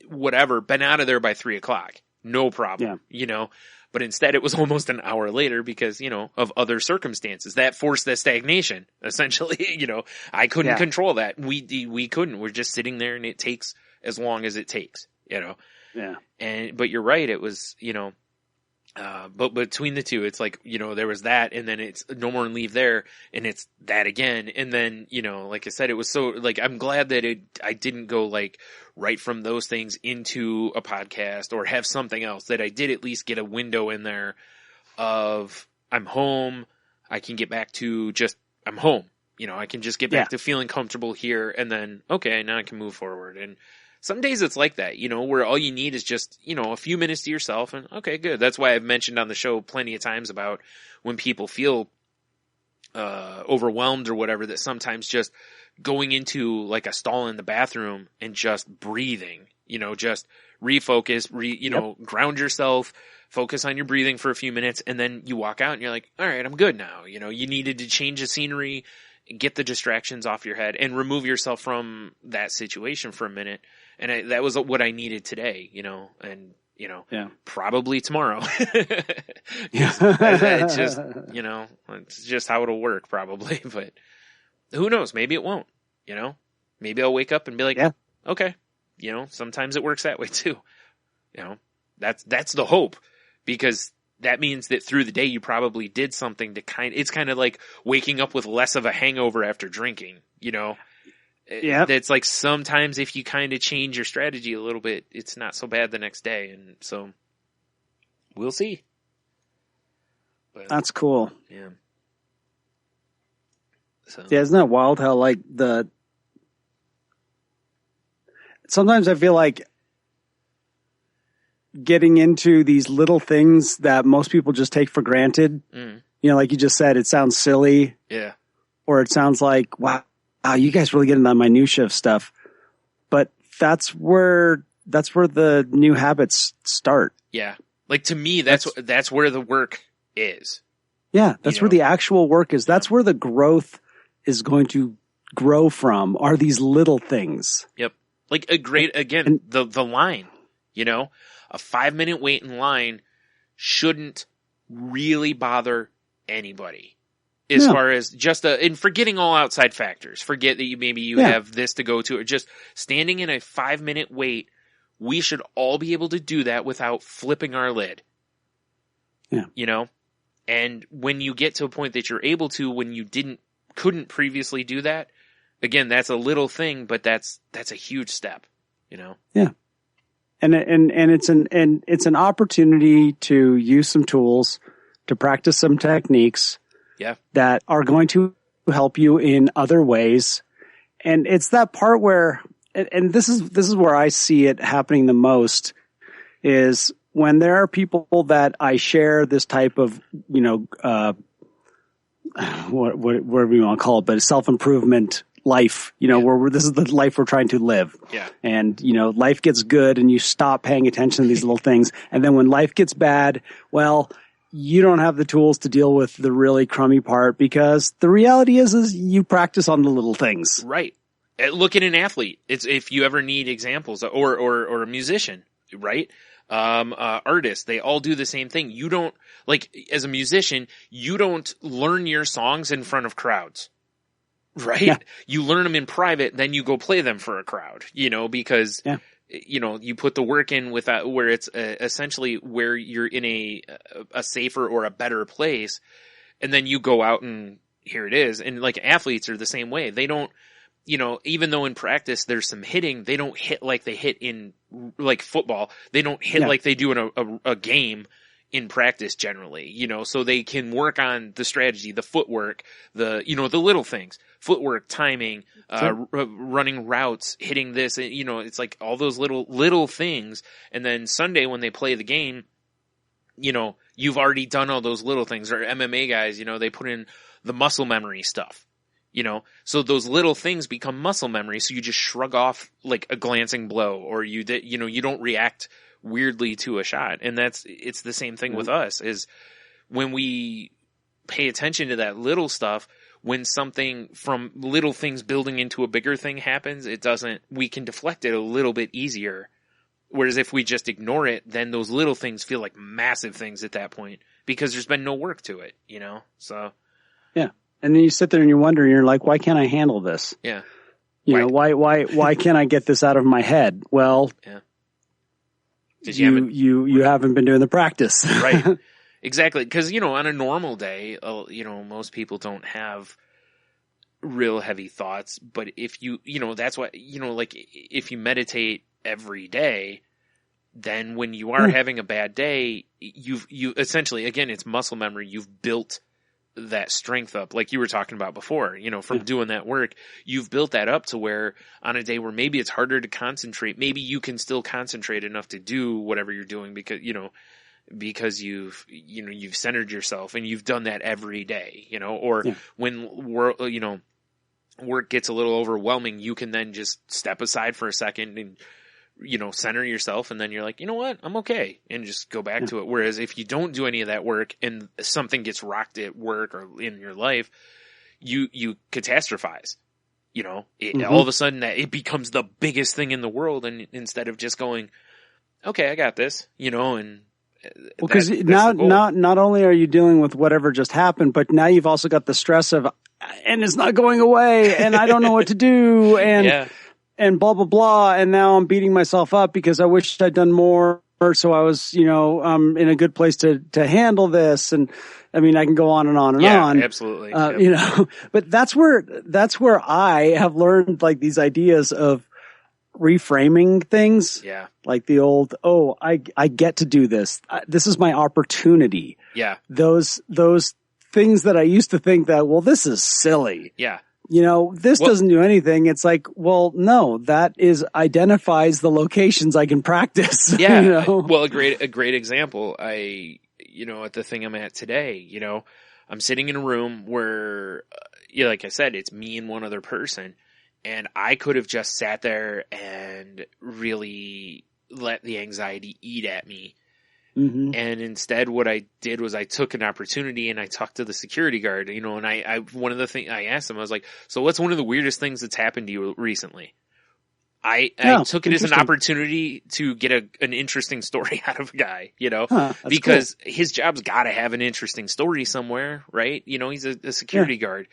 whatever been out of there by 3:00. No problem. Yeah. You know, but instead it was almost an hour later because, you know, of other circumstances that forced the stagnation. Essentially, you know, I couldn't control that. We couldn't. We're just sitting there and it takes as long as it takes, you know? Yeah. But you're right. It was, you know, but between the two, it's like, you know, there was that and then it's no more and leave there and it's that again. And then, you know, like I said, it was so like, I'm glad that I didn't go like right from those things into a podcast or have something else, that I did at least get a window in there of I'm home. I can get back to just, I'm home, you know, I can just get back to feeling comfortable here and then, okay, now I can move forward. And some days it's like that, you know, where all you need is just, you know, a few minutes to yourself and okay, good. That's why I've mentioned on the show plenty of times about when people feel overwhelmed or whatever, that sometimes just going into like a stall in the bathroom and just breathing, you know, just refocus, you know, ground yourself, focus on your breathing for a few minutes and then you walk out and you're like, all right, I'm good now. You know, you needed to change the scenery, get the distractions off your head and remove yourself from that situation for a minute. And that was what I needed today, you know, and, you know, probably tomorrow. It's just, you know, it's just how it'll work probably, but who knows? Maybe it won't, you know, maybe I'll wake up and be like, okay, you know, sometimes it works that way too. You know, that's the hope, because that means that through the day you probably did something to it's kind of like waking up with less of a hangover after drinking, you know? Yeah. It's like sometimes if you kind of change your strategy a little bit, it's not so bad the next day. And so we'll see. But,
that's cool.
Yeah. So.
Yeah, isn't that wild how like sometimes I feel like getting into these little things that most people just take for granted. You know, like you just said, it sounds silly.
Yeah.
Or it sounds like, wow, you guys really get into that minutia of stuff. But that's where the new habits start.
Yeah. Like to me, that's where the work is.
Yeah. That's where the actual work is. That's where the growth is going to grow from, are these little things.
Yep. Like the line, you know, a 5-minute wait in line shouldn't really bother anybody. As far as just and forgetting all outside factors, forget that you have this to go to, or just standing in a 5-minute wait. We should all be able to do that without flipping our lid.
Yeah.
You know, and when you get to a point that you're able to, when you couldn't previously do that, again, that's a little thing, but that's a huge step, you know?
Yeah. And it's an opportunity to use some tools, to practice some techniques.
Yeah.
That are going to help you in other ways. And it's that part where, and this is where I see it happening the most, is when there are people that I share this type of, you know, whatever you want to call it, but self-improvement life, you know, where this is the life we're trying to live.
Yeah.
And, you know, life gets good and you stop paying attention to these little things. And then when life gets bad, well, you don't have the tools to deal with the really crummy part, because the reality is you practice on the little things.
Right. Look at an athlete. It's if you ever need examples, or a musician, right? Artists, they all do the same thing. You don't, like, as a musician, you don't learn your songs in front of crowds, right? Yeah. You learn them in private, then you go play them for a crowd, you know, because you know, you put the work in where it's essentially where you're in a safer or a better place, and then you go out and here it is. And like athletes are the same way. They don't, you know, even though in practice there's some hitting, they don't hit like they hit in like football. They don't hit like they do in a game in practice generally, you know, so they can work on the strategy, the footwork, the, you know, the little things. footwork, timing, running routes, hitting this, you know, it's like all those little things. And then Sunday when they play the game, you know, you've already done all those little things. Or MMA guys, you know, they put in the muscle memory stuff, you know, so those little things become muscle memory. So you just shrug off like a glancing blow, or you don't react weirdly to a shot. And it's the same thing with us, is when we pay attention to that little stuff, when something from little things building into a bigger thing happens, we can deflect it a little bit easier. Whereas if we just ignore it, then those little things feel like massive things at that point, because there's been no work to it, you know? So.
Yeah. And then you sit there and you wonder, and you're like, why can't I handle this?
Yeah.
You know, why can't I get this out of my head? Well,
yeah.
You haven't been doing the practice.
Right. Exactly. Because, you know, on a normal day, you know, most people don't have real heavy thoughts. But if you know, that's why, you know, like if you meditate every day, then when you are having a bad day, you essentially, again, it's muscle memory. You've built that strength up, like you were talking about before, you know, from doing that work. You've built that up to where on a day where maybe it's harder to concentrate, maybe you can still concentrate enough to do whatever you're doing because you've centered yourself, and you've done that every day, you know, or when work gets a little overwhelming, you can then just step aside for a second and, you know, center yourself, and then you're like, you know what, I'm okay, and just go back to it. Whereas if you don't do any of that work and something gets rocked at work or in your life, you catastrophize, you know, all of a sudden that it becomes the biggest thing in the world. And instead of just going, okay, I got this, you know, and
because not only are you dealing with whatever just happened, but now you've also got the stress of, and it's not going away, and I don't know what to do, and and blah blah blah, and now I'm beating myself up because I wish I'd done more, so I was, you know, in a good place to handle this, and I mean I can go on and on and on.
Yeah, absolutely.
You know, but that's where I have learned like these ideas of reframing things.
Yeah.
Like the old, I get to do this. This is my opportunity.
Yeah.
Those things that I used to think that, well, this is silly.
Yeah.
You know, this doesn't do anything. It's like, well, no, that identifies the locations I can practice.
Yeah.
You know?
Well, a great example. You know, at the thing I'm at today, you know, I'm sitting in a room where, like I said, it's me and one other person. And I could have just sat there and really let the anxiety eat at me. Mm-hmm. And instead what I did was I took an opportunity and I talked to the security guard, you know, and one of the things I asked him, I was like, so what's one of the weirdest things that's happened to you recently? I took it as an opportunity to get an interesting story out of a guy, you know, because his job's got to have an interesting story somewhere, right? You know, he's a security guard.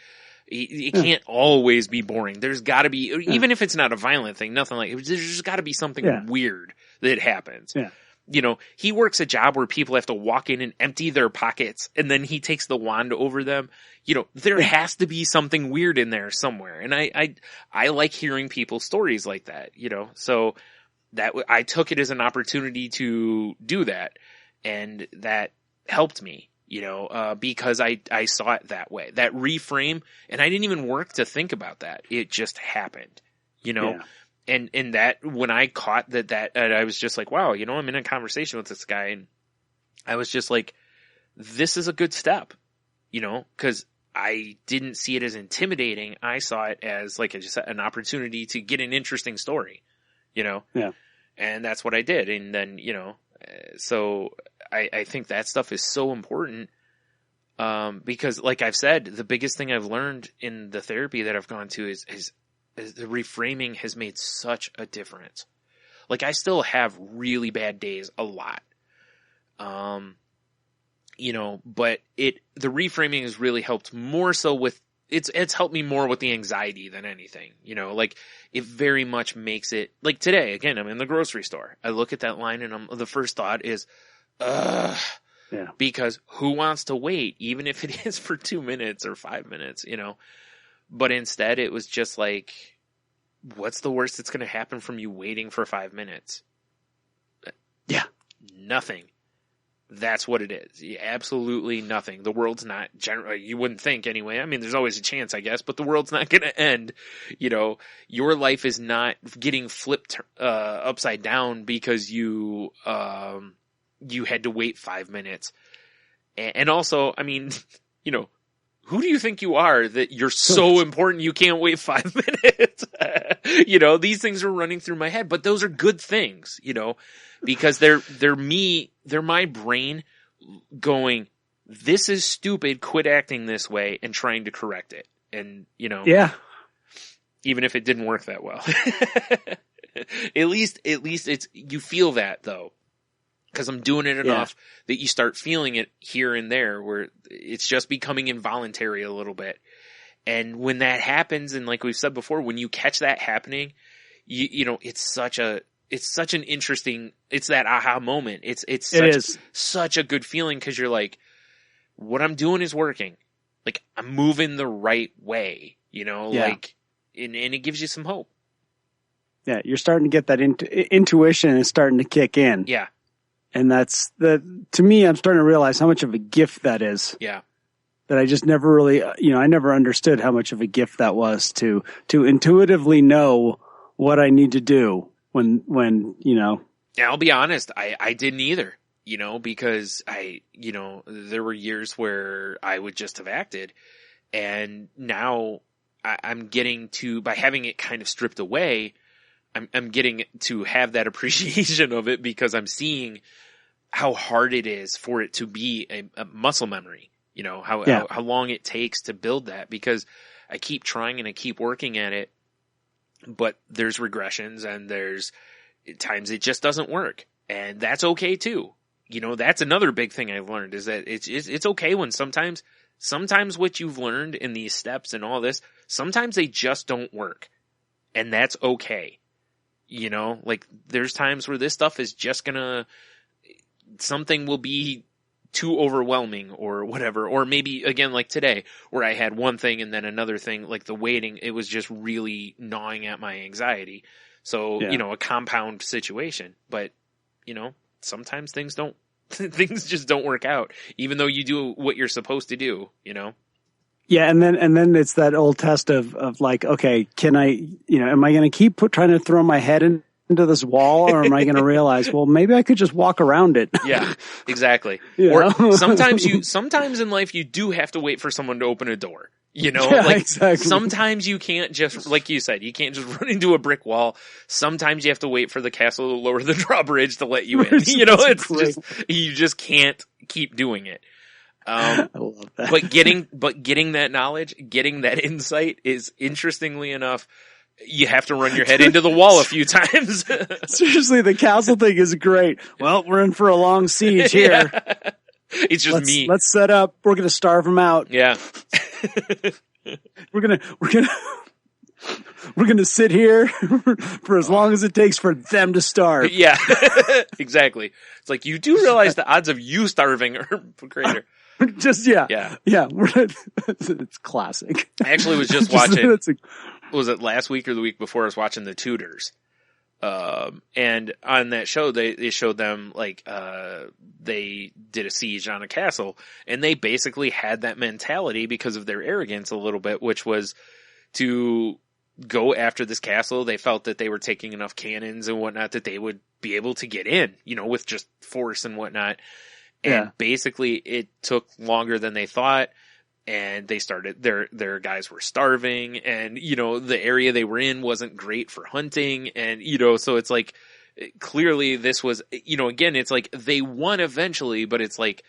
It can't always be boring. There's got to be, even if it's not a violent thing, nothing like it. There's just got to be something weird that happens. Yeah. You know, he works a job where people have to walk in and empty their pockets, and then he takes the wand over them. You know, there has to be something weird in there somewhere. And I like hearing people's stories like that, you know, so that I took it as an opportunity to do that. And that helped me. You know, because I saw it that way, that reframe, and I didn't even work to think about that. It just happened, you know, and that when I caught that I was just like, wow, you know, I'm in a conversation with this guy, and I was just like, this is a good step, you know, cause I didn't see it as intimidating. I saw it as like just an opportunity to get an interesting story, you know, and that's what I did. And then, you know, so I think that stuff is so important, because like I've said, the biggest thing I've learned in the therapy that I've gone to is the reframing has made such a difference. Like I still have really bad days a lot. You know, but the reframing has really helped more so with, it's helped me more with the anxiety than anything, you know, like it very much makes it like today, again, I'm in the grocery store. I look at that line and the first thought is, because who wants to wait, even if it is for 2 minutes or 5 minutes, you know, but instead it was just like, what's the worst that's going to happen from you waiting for 5 minutes?
Yeah.
Nothing. That's what it is. Absolutely nothing. The world's not you wouldn't think anyway. I mean, there's always a chance, I guess, but the world's not going to end. You know, your life is not getting flipped, upside down because you had to wait 5 minutes. And also, I mean, you know, who do you think you are that you're so important you can't wait 5 minutes? You know, these things are running through my head, but those are good things, you know, because they're my brain going, this is stupid, quit acting this way, and trying to correct it. And, you know,
Yeah.
even if it didn't work that well. At least it's, you feel that though. Cause I'm doing it enough that you start feeling it here and there where it's just becoming involuntary a little bit. And when that happens, and like we've said before, when you catch that happening, you know, it's such an interesting, it's that aha moment. It's such a good feeling because you're like, what I'm doing is working. Like I'm moving the right way, you know, like, and it gives you some hope.
Yeah. You're starting to get that intuition is starting to kick in.
Yeah.
And to me, I'm starting to realize how much of a gift that is.
Yeah.
That I just never really, you know, I never understood how much of a gift that was to intuitively know what I need to do when, you know.
Yeah, I'll be honest. I didn't either, you know, because you know, there were years where I would just have acted, and now I'm getting to, by having it kind of stripped away, I'm getting to have that appreciation of it because I'm seeing how hard it is for it to be a muscle memory, you know, how long it takes to build that, because I keep trying and I keep working at it, but there's regressions and there's times it just doesn't work, and that's okay too. You know, that's another big thing I've learned is that it's okay when sometimes what you've learned in these steps and all this, sometimes they just don't work, and that's okay. You know, like there's times where this stuff is just something will be too overwhelming or whatever. Or maybe again, like today where I had one thing and then another thing, like the waiting, it was just really gnawing at my anxiety. So, you know, a compound situation, but you know, sometimes things just don't work out, even though you do what you're supposed to do, you know?
Yeah, and then it's that old test of like, okay, can I, you know, am I going to keep trying to throw my head into this wall, or am I going to realize, well, maybe I could just walk around it?
Yeah, exactly.
Yeah.
Or sometimes in life you do have to wait for someone to open a door. You know,
yeah,
like
exactly.
Sometimes you can't just, like you said, you can't just run into a brick wall. Sometimes you have to wait for the castle to lower the drawbridge to let you in. You know, it's just, you just can't keep doing it.
I love that.
But getting that knowledge, getting that insight is, interestingly enough, you have to run your head into the wall a few times.
Seriously, the castle thing is great. Well, we're in for a long siege here.
Yeah. It's just me.
Let's set up. We're going to starve them out.
Yeah.
We're gonna sit here for as long as it takes for them to starve.
Yeah. Exactly. It's like, you do realize the odds of you starving are greater.
Just yeah. It's classic.
I actually was just watching. Was it last week or the week before? I was watching The Tudors, and on that show they showed them like they did a siege on a castle, and they basically had that mentality because of their arrogance a little bit, which was to go after this castle. They felt that they were taking enough cannons and whatnot that they would be able to get in, you know, with just force and whatnot. And basically it took longer than they thought, and they started, their guys were starving, and, you know, the area they were in wasn't great for hunting, and, you know, so it's like, clearly this was, you know, again, it's like they won eventually, but it's like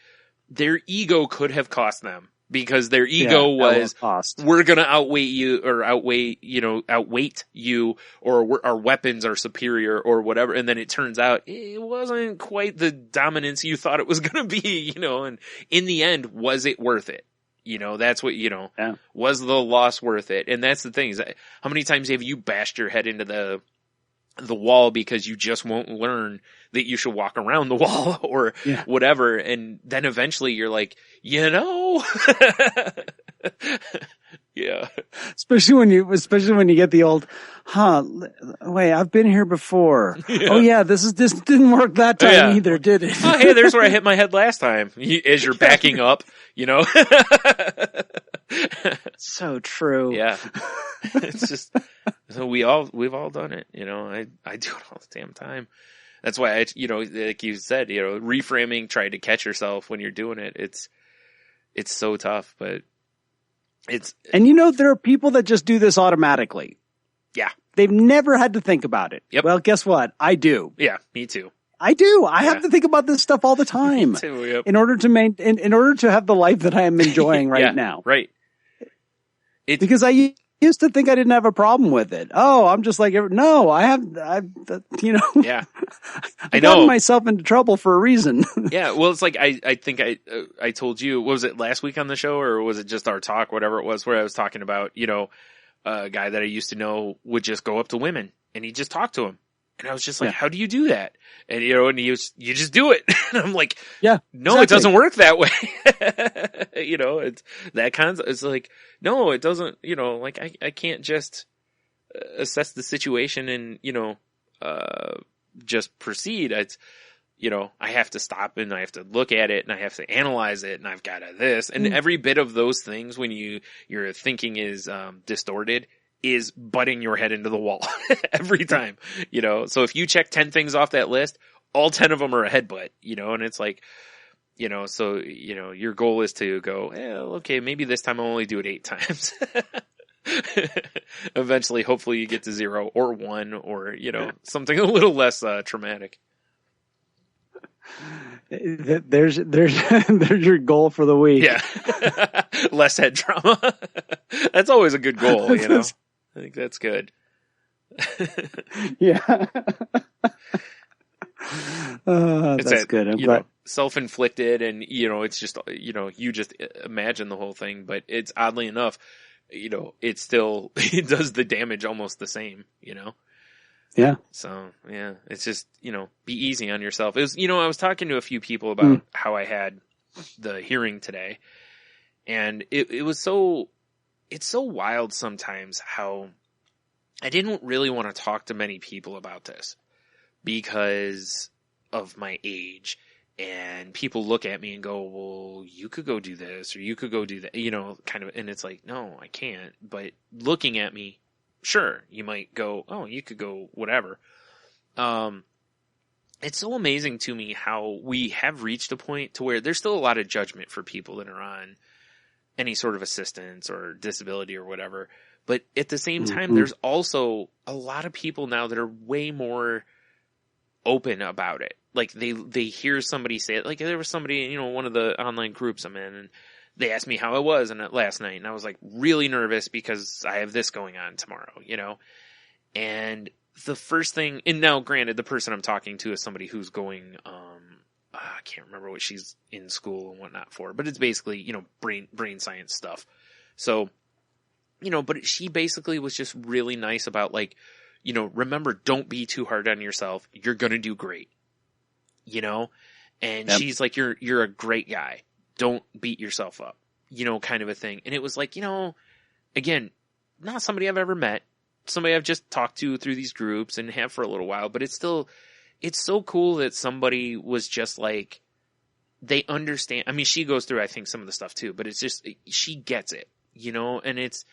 their ego could have cost them, because their ego was, we're going to outweight you, or outweight you, or our weapons are superior or whatever. And then it turns out it wasn't quite the dominance you thought it was going to be, you know, and in the end, was it worth it? You know, that's what, you know, was the loss worth it? And that's the thing, is how many times have you bashed your head into the wall because you just won't learn that you should walk around the wall or whatever. And then eventually you're like, you know, Yeah.
Especially when you get the old, wait, I've been here before.
Yeah.
Oh yeah, this didn't work that time
Yeah.
either, did it?
Oh, hey, there's where I hit my head last time. As you're backing up,
So true.
Yeah. It's just, so we've all done it, I do it all the damn time. That's why like you said, reframing, trying to catch yourself when you're doing it. It's so tough, but
and there are people that just do this automatically.
Yeah.
They've never had to think about it.
Yep.
Well, guess what? I do.
Yeah, me too.
I do. I have to think about this stuff all the time.
Me too, yep.
In order to have the life that I am enjoying right now.
Right.
Because I used to think I didn't have a problem with it. Oh, I'm just like, no, I've
Yeah.
I gotten myself into trouble for a reason.
Yeah. Well, it's like, I think I told you, was it last week on the show or was it just our talk, whatever it was, where I was talking about, a guy that I used to know would just go up to women and he'd just talk to them. And I was just like, how do you do that? And, you just do it. And I'm like,
yeah,
no, It doesn't work that way. It's that concept. It's like, no, it doesn't, I can't just assess the situation and, just proceed. It's, I have to stop and I have to look at it and I have to analyze it and I've got this and every bit of those things when your thinking is, distorted is butting your head into the wall every time, so if you check 10 things off that list, all 10 of them are a headbutt, and it's like, so, your goal is to go, okay, maybe this time I'll only do it 8 times. Eventually, hopefully you get to 0 or 1 or, something a little less, traumatic.
There's your goal for the week.
Yeah. Less head trauma. That's always a good goal, I think that's good.
Yeah. That's good.
Self-inflicted and, it's just, you just imagine the whole thing, but it's oddly enough, it still, it does the damage almost the same,
Yeah.
So, yeah, it's just, be easy on yourself. It was, I was talking to a few people about how I had the hearing today and it was it's so wild sometimes how I didn't really want to talk to many people about this because of my age and people look at me and go, well, you could go do this or you could go do that, kind of, and it's like, no, I can't. But looking at me, sure, you might go, oh, you could go whatever. It's so amazing to me how we have reached a point to where there's still a lot of judgment for people that are on any sort of assistance or disability or whatever. But at the same time, there's also a lot of people now that are way more open about it. Like they hear somebody say it. Like there was somebody, one of the online groups I'm in, and they asked me how I was last night. And I was like really nervous because I have this going on tomorrow, and the first thing, and now granted, the person I'm talking to is somebody who's going, I can't remember what she's in school and whatnot for, but it's basically, brain science stuff. So, but she basically was just really nice about like, remember, don't be too hard on yourself. You're going to do great, and she's like, you're a great guy. Don't beat yourself up, kind of a thing. And it was like, again, not somebody I've ever met, somebody I've just talked to through these groups and have for a little while, but it's so cool that somebody was just like, they understand. I mean, she goes through, I think, some of the stuff too, but it's just, she gets it, and it's,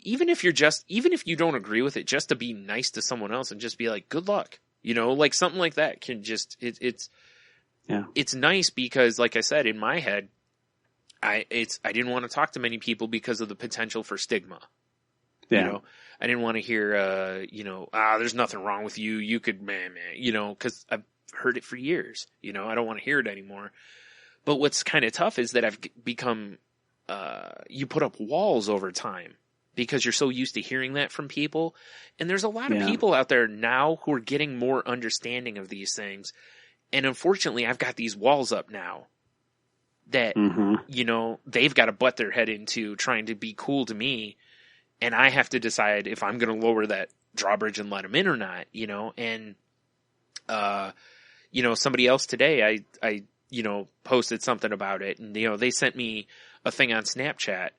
even if you don't agree with it, just to be nice to someone else and just be like, good luck, like something like that can just, it's nice because like I said, in my head, I didn't want to talk to many people because of the potential for stigma.
Yeah.
I didn't want to hear, there's nothing wrong with you. You could, man, cause I've heard it for years, I don't want to hear it anymore. But what's kind of tough is that I've become, you put up walls over time because you're so used to hearing that from people. And there's a lot of people out there now who are getting more understanding of these things. And unfortunately, I've got these walls up now that, they've got to butt their head into trying to be cool to me. And I have to decide if I'm going to lower that drawbridge and let them in or not, and, somebody else today, I posted something about it and, they sent me a thing on Snapchat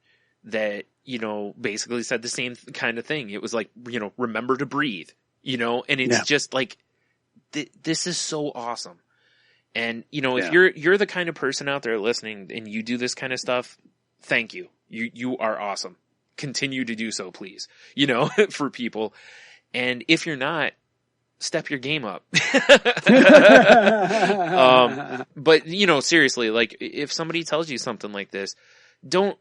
that, you know, basically said the same kind of thing. It was like, you know, remember to breathe, you know, and it's just like, this is so awesome. And, you know, if you're the kind of person out there listening and you do this kind of stuff, thank you. You are awesome. Continue to do so, please, you know, for people. And if you're not, step your game up. But, you know, seriously, like if somebody tells you something like this, don't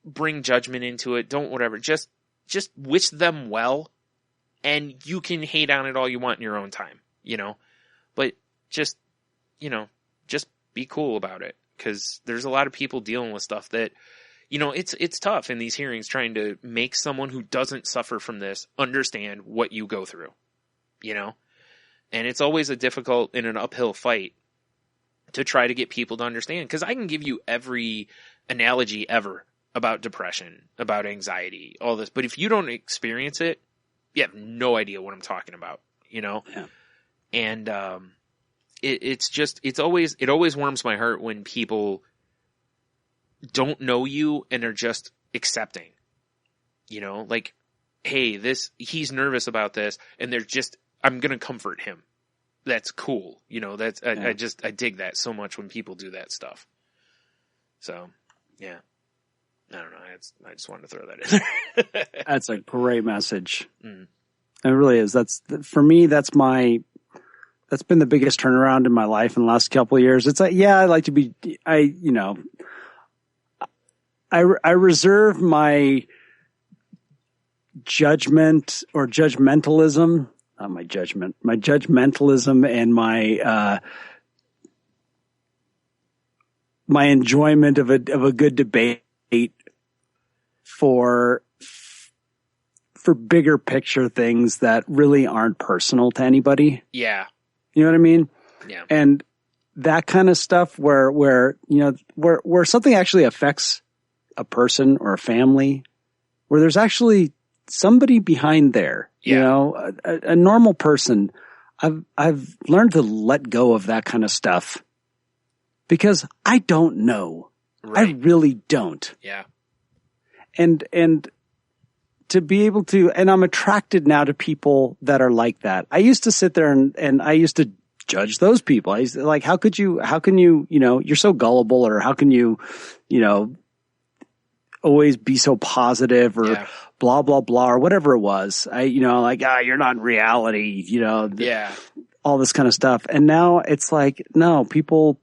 bring judgment into it. Don't whatever. Just wish them well, and you can hate on it all you want in your own time, you know, but just, you know, just be cool about it. 'Cause there's a lot of people dealing with stuff that, you know, it's tough in these hearings trying to make someone who doesn't suffer from this understand what you go through, you know, and it's always a difficult and an uphill fight to try to get people to understand. 'Cause I can give you every analogy ever about depression, about anxiety, all this, but if you don't experience it, you have no idea what I'm talking about, you know?
Yeah.
And, it always warms my heart when people don't know you and are just accepting, you know, like, hey, he's nervous about this, and I'm going to comfort him. That's cool. You know, I dig that so much when people do that stuff. So, yeah, I don't know. I just wanted to throw that in there.
That's a great message. Mm. It really is. For me, that's been the biggest turnaround in my life in the last couple of years. It's like, I like to be, I reserve my judgment or judgmentalism, not my judgment, my judgmentalism and my enjoyment of a good debate for bigger picture things that really aren't personal to anybody.
Yeah.
You know what I mean?
Yeah.
And that kind of stuff where something actually affects a person or a family, where there's actually somebody behind there, you know, a normal person. I've learned to let go of that kind of stuff because I don't know. Right. I really don't.
Yeah.
And to be able to, and I'm attracted now to people that are like that. I used to sit there and I used to judge those people. I used to, like, how can you, you know, you're so gullible, or how can you, you know, always be so positive, or blah, blah, blah, or whatever it was. You're not in reality, you know, all this kind of stuff. And now it's like, no, people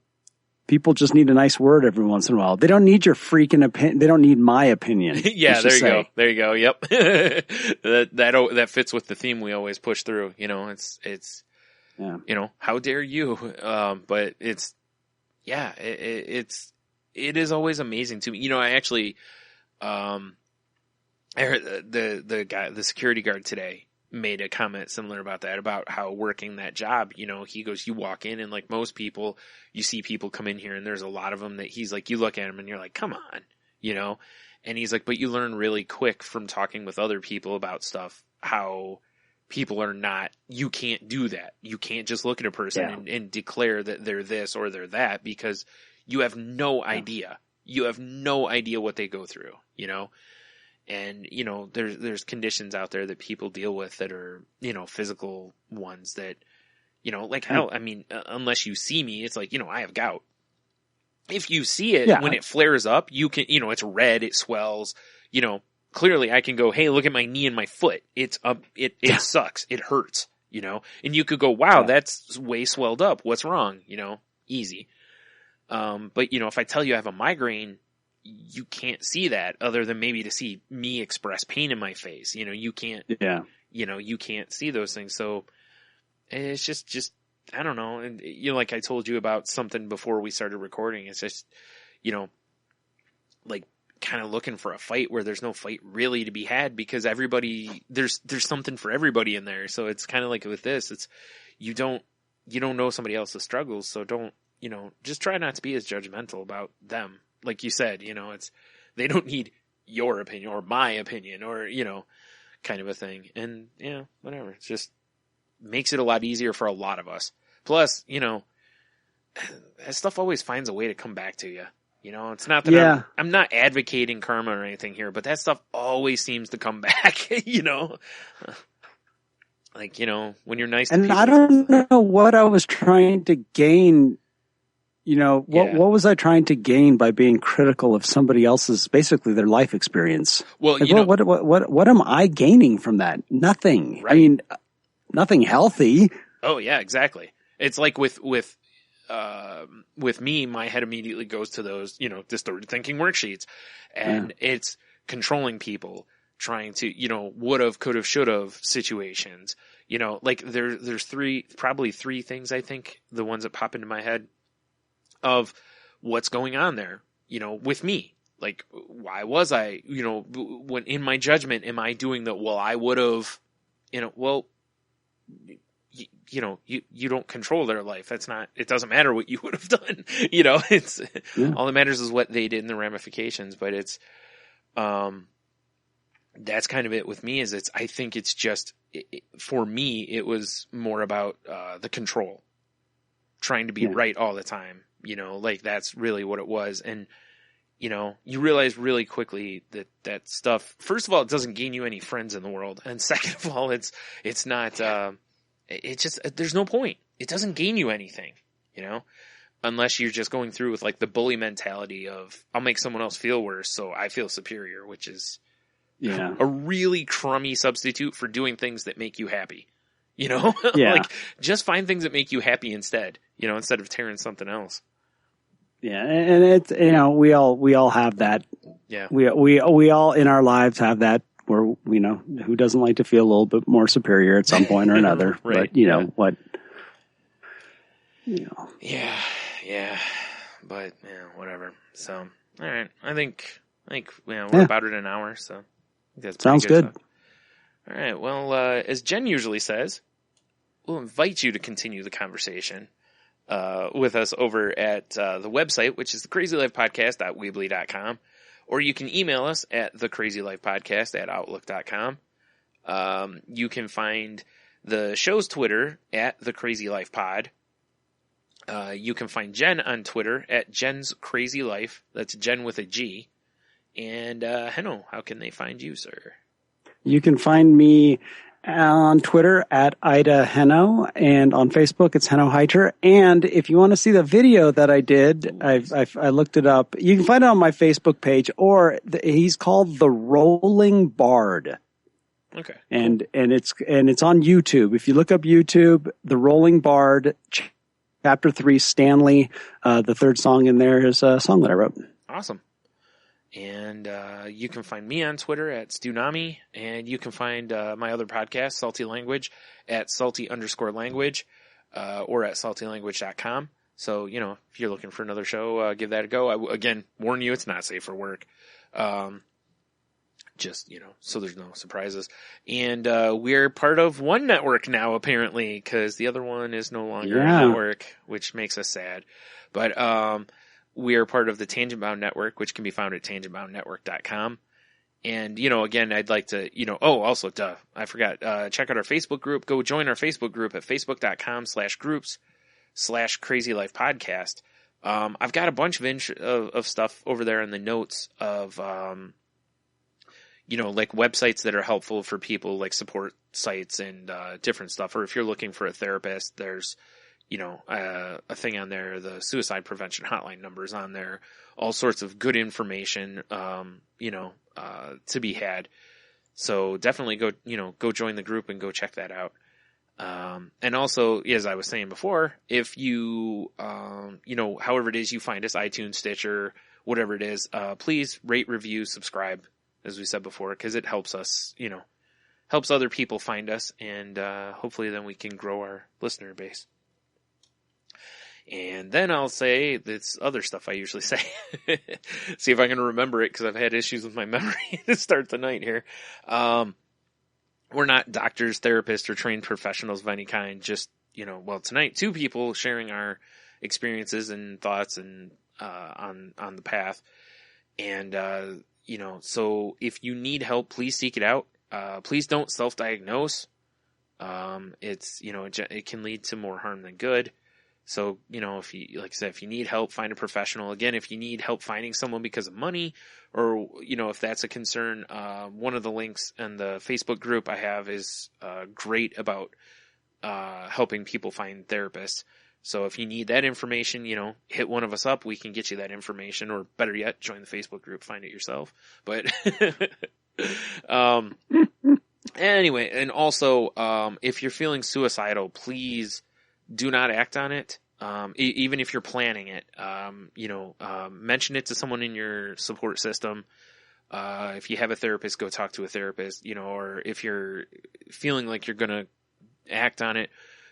just need a nice word every once in a while. They don't need your freaking opinion. They don't need my opinion.
Yeah, there you go. There you go. Yep. that fits with the theme we always push through. You know, it's you know, how dare you? But it is always amazing to me. You know, I actually, I heard the security guard today made a comment similar about that, about how working that job, you know, he goes, you walk in and like most people, you see people come in here and there's a lot of them that he's like, you look at them and you're like, come on, you know? And he's like, but you learn really quick from talking with other people about stuff, how people are not, you can't do that. You can't just look at a person and declare that they're this or they're that, because you have no idea. You have no idea what they go through, you know? And, you know, there's conditions out there that people deal with that are, you know, physical ones that, you know, like hell, I mean, unless you see me, it's like, you know, I have gout. If you see it, when it flares up, you can, you know, it's red, it swells, you know, clearly I can go, hey, look at my knee and my foot. It's it sucks. It hurts, you know, and you could go, wow, that's way swelled up. What's wrong? You know, easy. But you know, if I tell you I have a migraine, you can't see that other than maybe to see me express pain in my face. You know, you can't, you know, you can't see those things. So it's just, I don't know. And you know, like I told you about something before we started recording, it's just, you know, like kind of looking for a fight where there's no fight really to be had, because there's something for everybody in there. So it's kind of like with this, it's, you don't know somebody else's struggles. So don't, you know, just try not to be as judgmental about them. Like you said, you know, they don't need your opinion or my opinion or, you know, kind of a thing. And, you know, whatever. It's just makes it a lot easier for a lot of us. Plus, you know, that stuff always finds a way to come back to you. You know, it's not that I'm not advocating karma or anything here, but that stuff always seems to come back, you know? Like, you know, when you're nice to people.
And I don't know what I was trying to gain. You know, what was I trying to gain by being critical of somebody else's, basically their life experience?
Well,
like,
you know,
what am I gaining from that? Nothing.
Right.
I mean, nothing healthy.
Oh yeah, exactly. It's like with me, my head immediately goes to those, you know, distorted thinking worksheets, and it's controlling people, trying to, you know, would've, could've, should've situations. You know, like there's probably three things, I think, the ones that pop into my head of what's going on there, you know, with me. Like, why was I, you know, when in my judgment, am I doing that? Well, I would've, you know, well, you know, you don't control their life. That's not, it doesn't matter what you would have done. You know, it's all that matters is what they did and the ramifications. But it's, that's kind of it with me is I think it's just, for me, it was more about, the control, trying to be right all the time. You know, like that's really what it was. And, you know, you realize really quickly that stuff, first of all, it doesn't gain you any friends in the world. And second of all, it's not, it's just, there's no point. It doesn't gain you anything, you know, unless you're just going through with like the bully mentality of I'll make someone else feel worse so I feel superior, which is a really crummy substitute for doing things that make you happy, you know, like just find things that make you happy instead, you know, instead of tearing something else.
Yeah. And it's, you know, we all have that. Yeah. We all in our lives have that. Where, you know, who doesn't like to feel a little bit more superior at some point or another? Right. But, you know, what, you know.
Yeah. But, whatever. So, all right. I think, we're about at an hour, so I think that's
sounds good.
Stuff. All right. Well, as Jen usually says, we'll invite you to continue the conversation with us over at the website, which is thecrazylifepodcast.weebly.com. Or you can email us at thecrazylifepodcast@outlook.com. You can find the show's Twitter at thecrazylifepod. You can find Jen on Twitter at Jen's Crazy Life. That's Jen with a G. And Henno, how can they find you, sir?
You can find me on Twitter at Ida Henno, and on Facebook it's Henno Heiter. And if you want to see the video that I did, I looked it up. You can find it on my Facebook page, or he's called The Rolling Bard.
Okay.
And it's on YouTube. If you look up YouTube, The Rolling Bard, Chapter 3, Stanley, the third song in there is a song that I wrote.
Awesome. And you can find me on Twitter at Stunami, and you can find my other podcast, Salty Language, at salty_language, or at saltylanguage.com. So, you know, if you're looking for another show, give that a go. I again warn you, it's not safe for work. Just, you know, so there's no surprises. And we're part of one network now, apparently, because the other one is no longer a network, which makes us sad. But we are part of the Tangent Bound Network, which can be found at tangentboundnetwork.com. And, you know, again, I'd like to, you know, also, I forgot, check out our Facebook group. Go join our Facebook group at facebook.com/groups/crazylifepodcast. I've got a bunch of stuff over there in the notes of, you know, like websites that are helpful for people, like support sites and different stuff. Or if you're looking for a therapist, there's, you know, a thing on there, the suicide prevention hotline numbers on there, all sorts of good information, you know, to be had. So definitely go join the group and go check that out. And also, as I was saying before, if you, you know, however it is you find us, iTunes, Stitcher, whatever it is, please rate, review, subscribe, as we said before, because it helps us, you know, helps other people find us, and hopefully then we can grow our listener base. And then I'll say this other stuff I usually say. See if I can remember it, because I've had issues with my memory to start the night here. We're not doctors, therapists, or trained professionals of any kind. Just, you know, well, tonight, two people sharing our experiences and thoughts and on the path. And, you know, so if you need help, please seek it out. Please don't self-diagnose. It's, you know, it can lead to more harm than good. So, if you, like I said, if you need help, find a professional. Again, if you need help finding someone because of money, or, if that's a concern, one of the links in the Facebook group I have is, great about, helping people find therapists. So if you need that information, hit one of us up. We can get you that information, or better yet, join the Facebook group, find it yourself. But, anyway, and also, if you're feeling suicidal, please do not act on it. Even if you're planning it, mention it to someone in your support system. If you have a therapist, go talk to a therapist, or if you're feeling like you're going to act on it,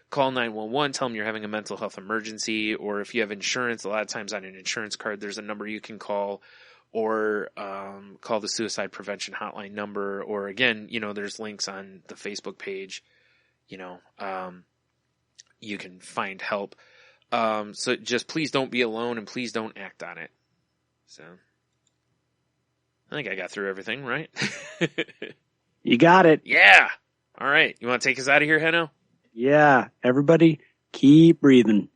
call 911, tell them you're having a mental health emergency, or if you have insurance, a lot of times on an insurance card, there's a number you can call, or call the suicide prevention hotline number, or again, there's links on the Facebook page, you can find help. So just please don't be alone, and please don't act on it. So I think I got through everything, right?
You got it.
Yeah. All right. You want to take us out of here, Heno?
Yeah. Everybody keep breathing.